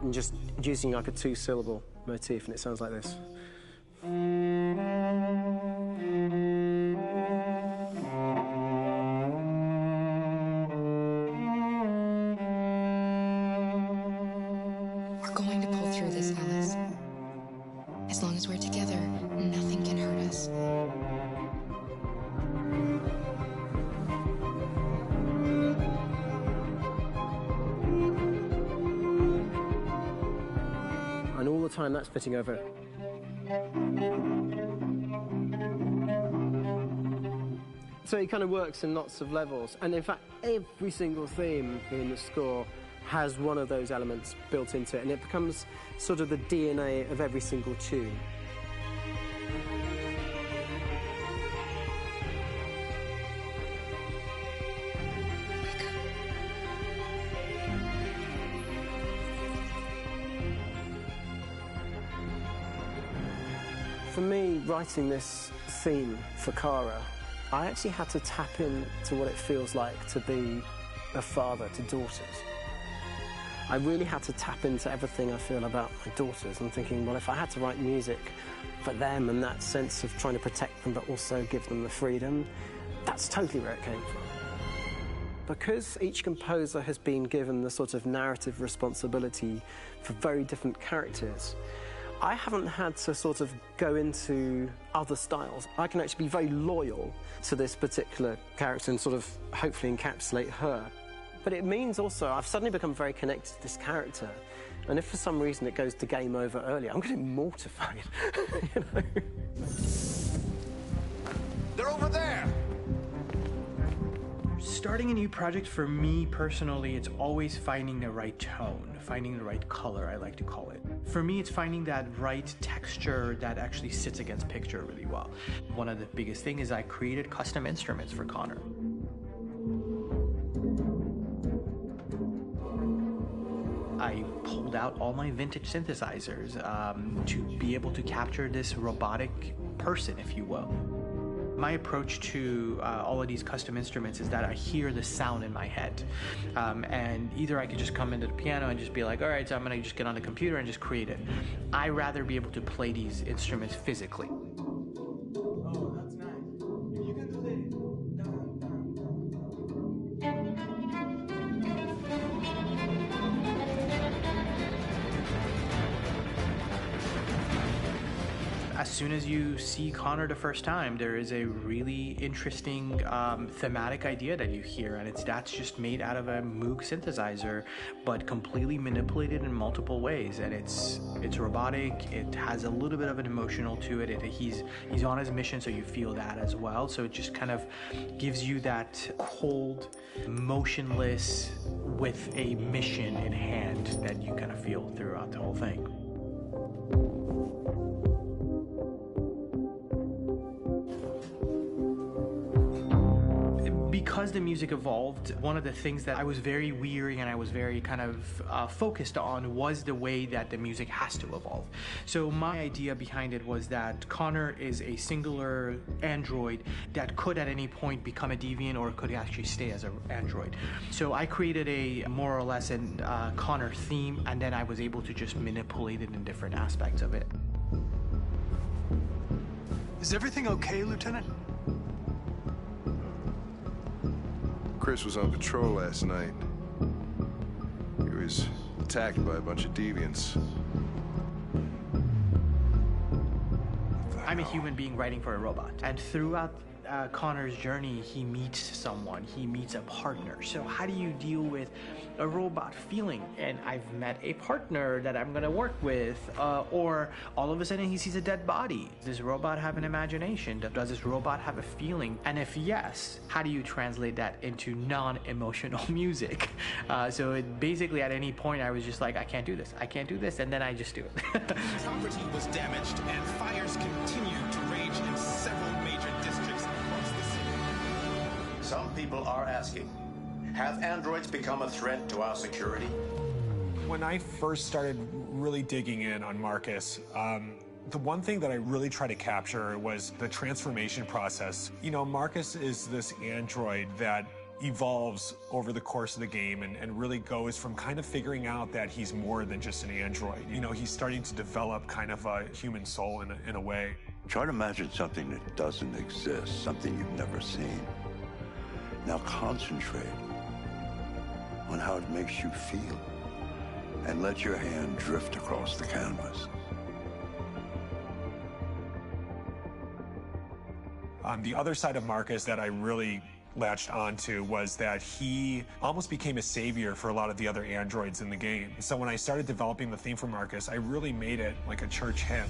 and just using like a two-syllable motif, and it sounds like this. We're going to pull through this, Alice. As long as we're together, nothing can hurt us. And all the time that's fitting over. So it kind of works in lots of levels, and in fact every single theme in the score has one of those elements built into it, and it becomes sort of the DNA of every single tune. For me, writing this theme for Kara, I actually had to tap into what it feels like to be a father to daughters. I really had to tap into everything I feel about my daughters. I'm thinking, well, if I had to write music for them and that sense of trying to protect them but also give them the freedom, that's totally where it came from. Because each composer has been given the sort of narrative responsibility for very different characters, I haven't had to sort of go into other styles. I can actually be very loyal to this particular character and sort of hopefully encapsulate her. But it means also I've suddenly become very connected to this character. And if for some reason it goes to game over earlier, I'm going to be mortified, you know? They're over there! Starting a new project, for me personally, it's always finding the right tone, finding the right color, I like to call it. For me, it's finding that right texture that actually sits against picture really well. One of the biggest things is I created custom instruments for Connor. I pulled out all my vintage synthesizers to be able to capture this robotic person, if you will. My approach to all of these custom instruments is that I hear the sound in my head. And either I could just come into the piano and just be like, all right, so I'm gonna just get on the computer and just create it. I rather be able to play these instruments physically. Oh, that's nice. You can do that. As soon as you see Connor the first time, there is a really interesting thematic idea that you hear, and that's just made out of a Moog synthesizer, but completely manipulated in multiple ways. And it's robotic. It has a little bit of an emotional to it. He's on his mission, so you feel that as well. So it just kind of gives you that cold, motionless, with a mission in hand that you kind of feel throughout the whole thing. Because the music evolved, one of the things that I was very weary and I was very kind of focused on was the way that the music has to evolve. So my idea behind it was that Connor is a singular android that could at any point become a deviant or could actually stay as an android. So I created a more or less an Connor theme, and then I was able to just manipulate it in different aspects of it. Is everything okay, Lieutenant? Chris was on patrol last night. He was attacked by a bunch of deviants. I'm a human being writing for a robot, and throughout Connor's journey, he meets someone, he meets a partner. So how do you deal with a robot feeling? And I've met a partner that I'm gonna work with, or all of a sudden he sees a dead body. Does this robot have an imagination? Does this robot have a feeling? And if yes, how do you translate that into non-emotional music? So it basically at any point I was just like, I can't do this, and then I just do it. Property was damaged and fires continue to rage people are asking, have androids become a threat to our security? When I first started really digging in on Marcus, the one thing that I really tried to capture was the transformation process. You know, Marcus is this android that evolves over the course of the game and really goes from kind of figuring out that he's more than just an android. You know, he's starting to develop kind of a human soul in a way. Try to imagine something that doesn't exist, something you've never seen. Now concentrate on how it makes you feel and let your hand drift across the canvas. The other side of Marcus that I really latched onto was that he almost became a savior for a lot of the other androids in the game. So when I started developing the theme for Marcus, I really made it like a church hymn.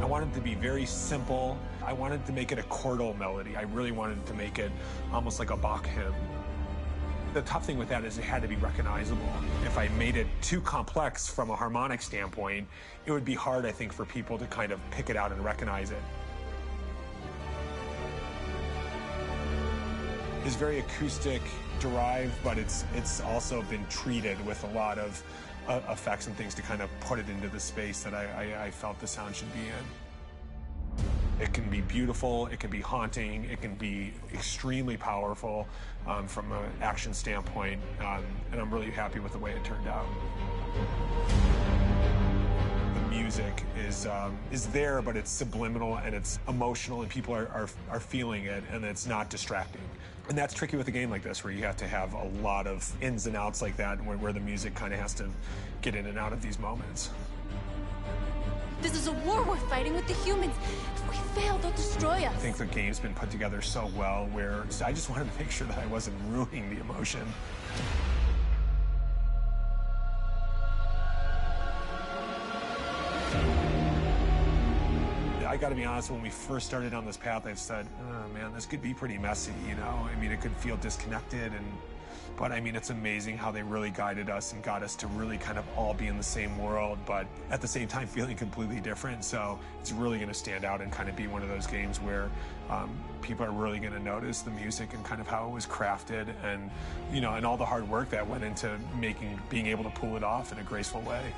I wanted it to be very simple. I wanted to make it a chordal melody. I really wanted to make it almost like a Bach hymn. The tough thing with that is it had to be recognizable. If I made it too complex from a harmonic standpoint, it would be hard, I think, for people to kind of pick it out and recognize it. It's very acoustic derived, but it's also been treated with a lot of effects and things to kind of put it into the space that I felt the sound should be in. It can be beautiful, it can be haunting, it can be extremely powerful from an action standpoint, and I'm really happy with the way it turned out. The music is there, but it's subliminal and it's emotional, and people are feeling it, and it's not distracting. And that's tricky with a game like this, where you have to have a lot of ins and outs like that, where the music kind of has to get in and out of these moments. This is a war we're fighting with the humans. If we fail, they'll destroy us. I think the game's been put together so well where I just wanted to make sure that I wasn't ruining the emotion. I gotta be honest, when we first started on this path, I said, oh man, this could be pretty messy, you know? I mean, it could feel disconnected, but I mean, it's amazing how they really guided us and got us to really kind of all be in the same world, but at the same time feeling completely different. So it's really gonna stand out and kind of be one of those games where people are really gonna notice the music and kind of how it was crafted, and, you know, and all the hard work that went into being able to pull it off in a graceful way.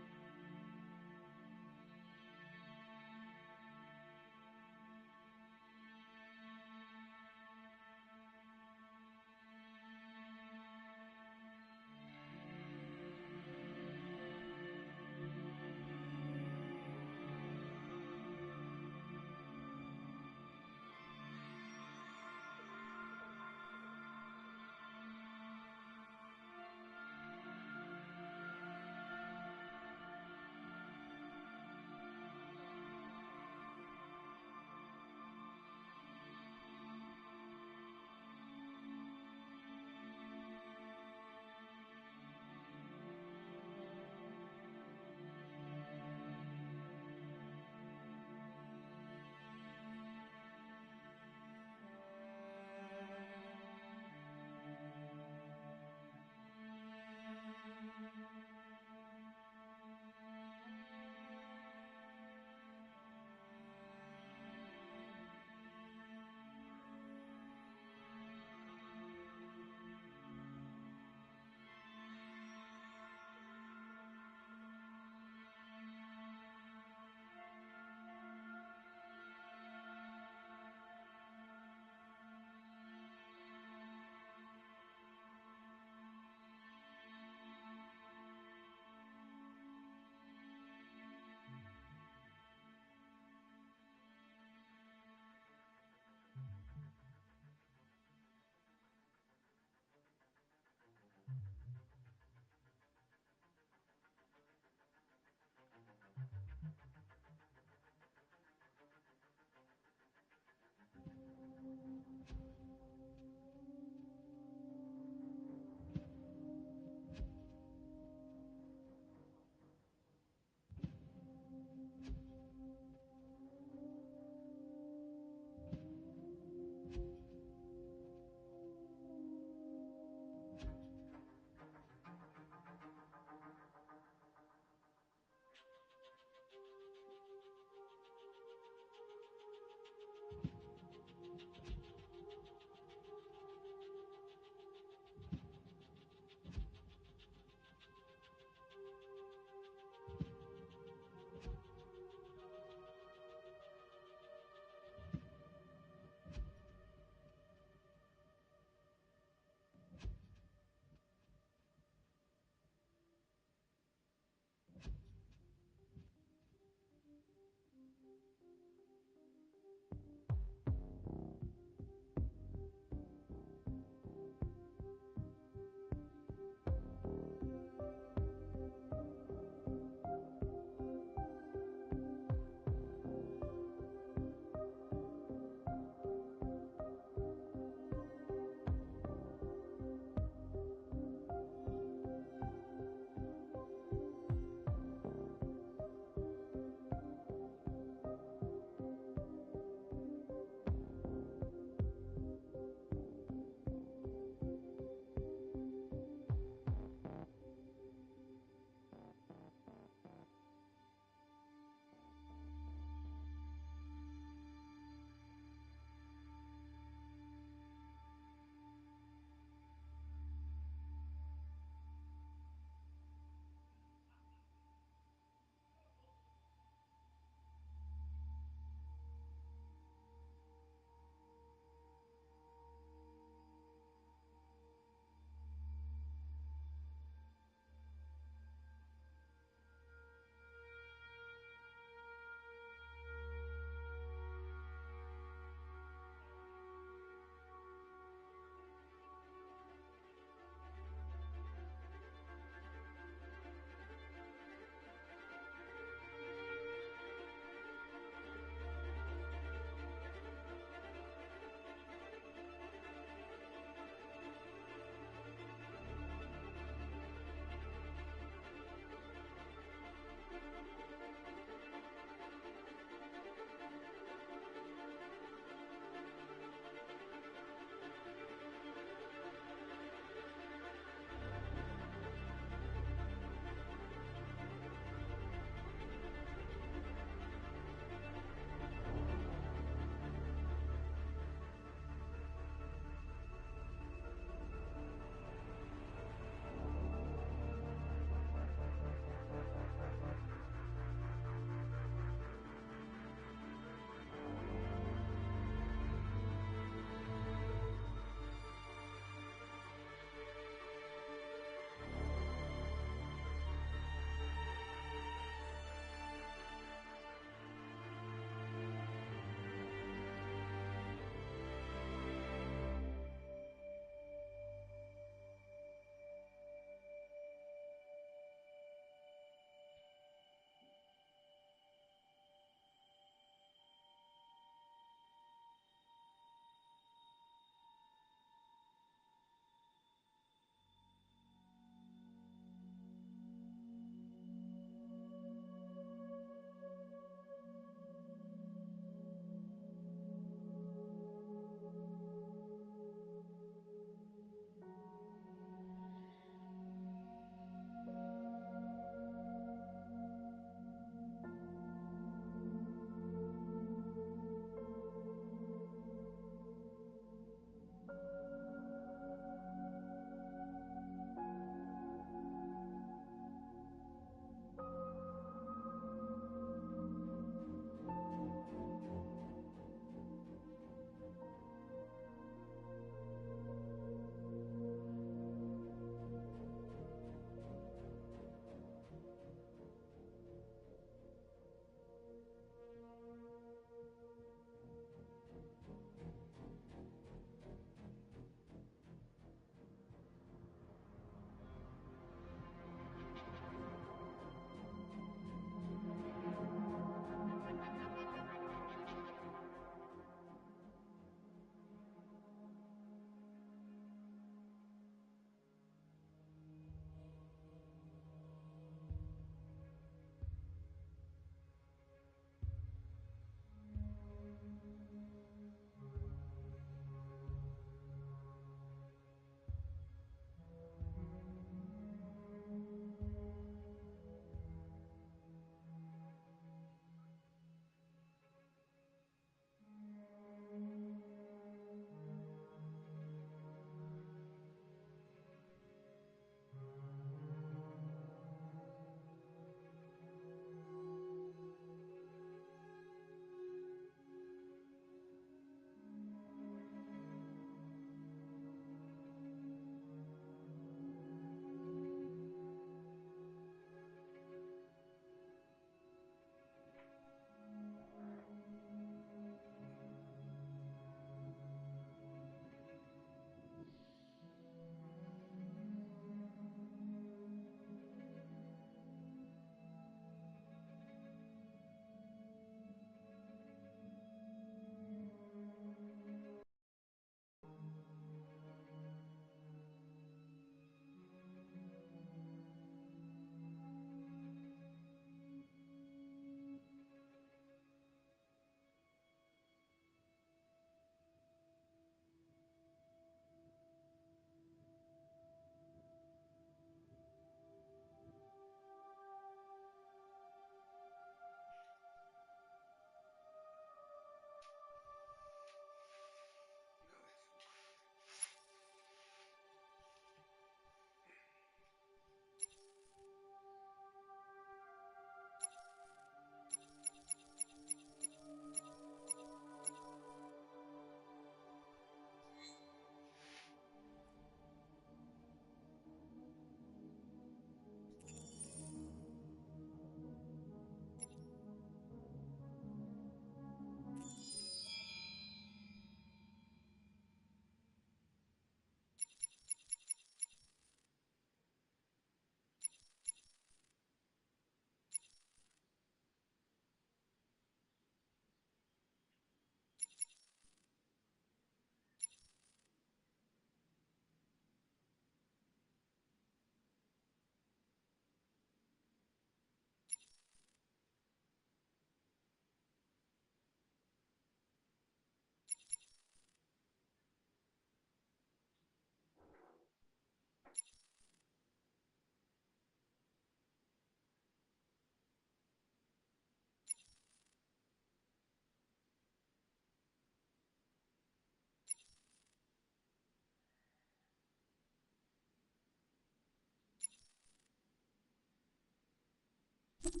Set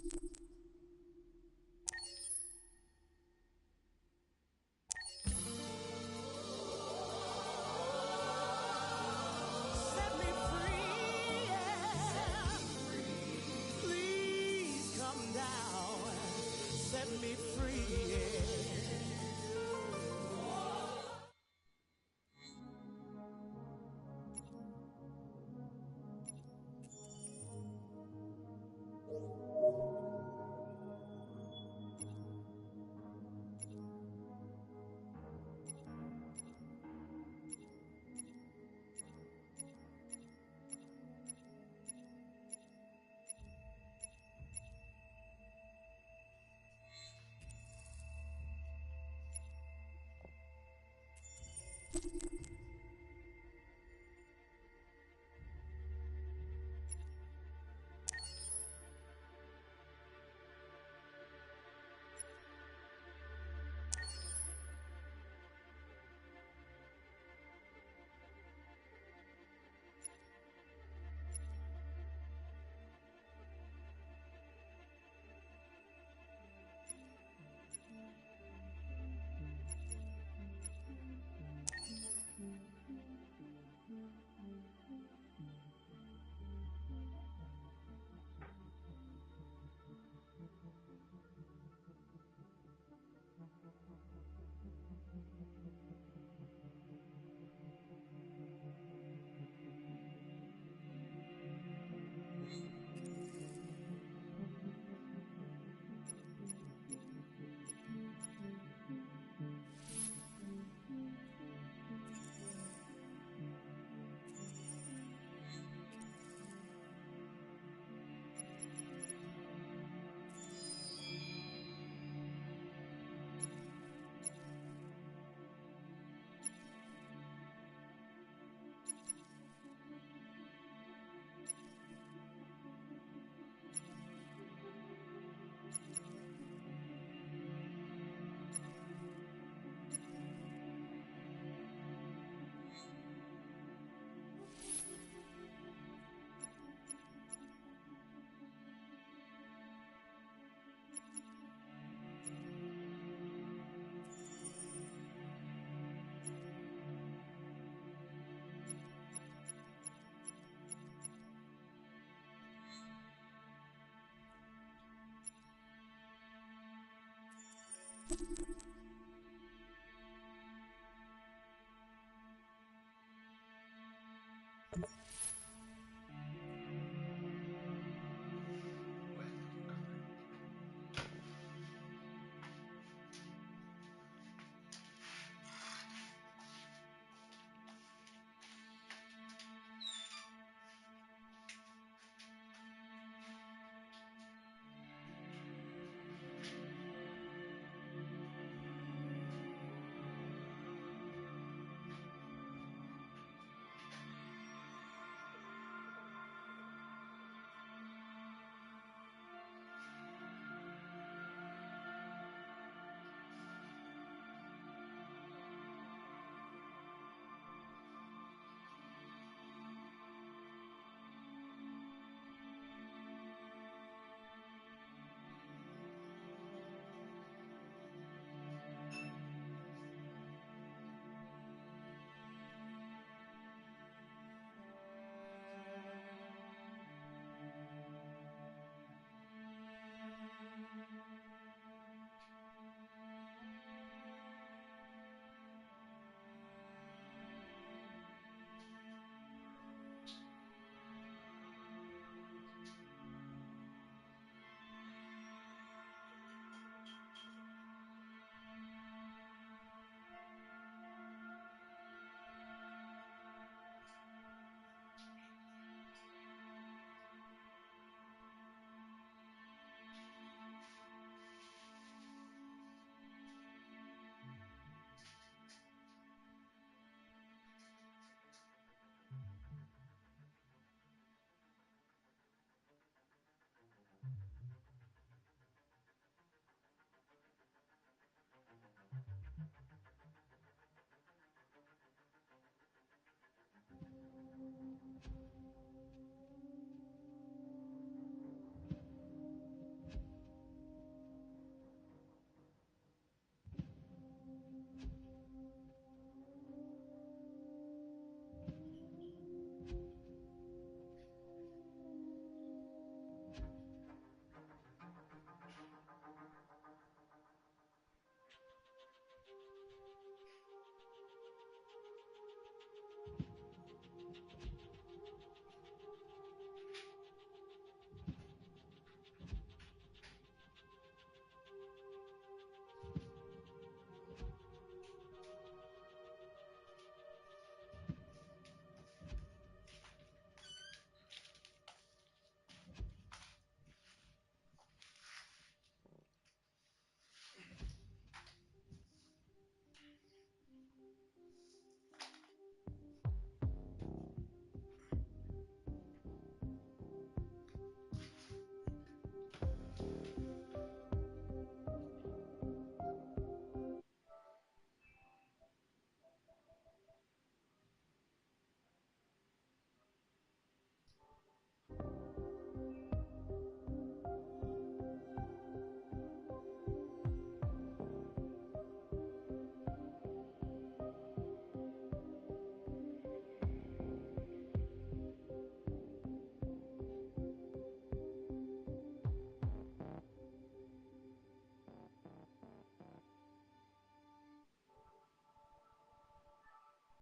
me free, yeah. Please come down. Set me free, yeah.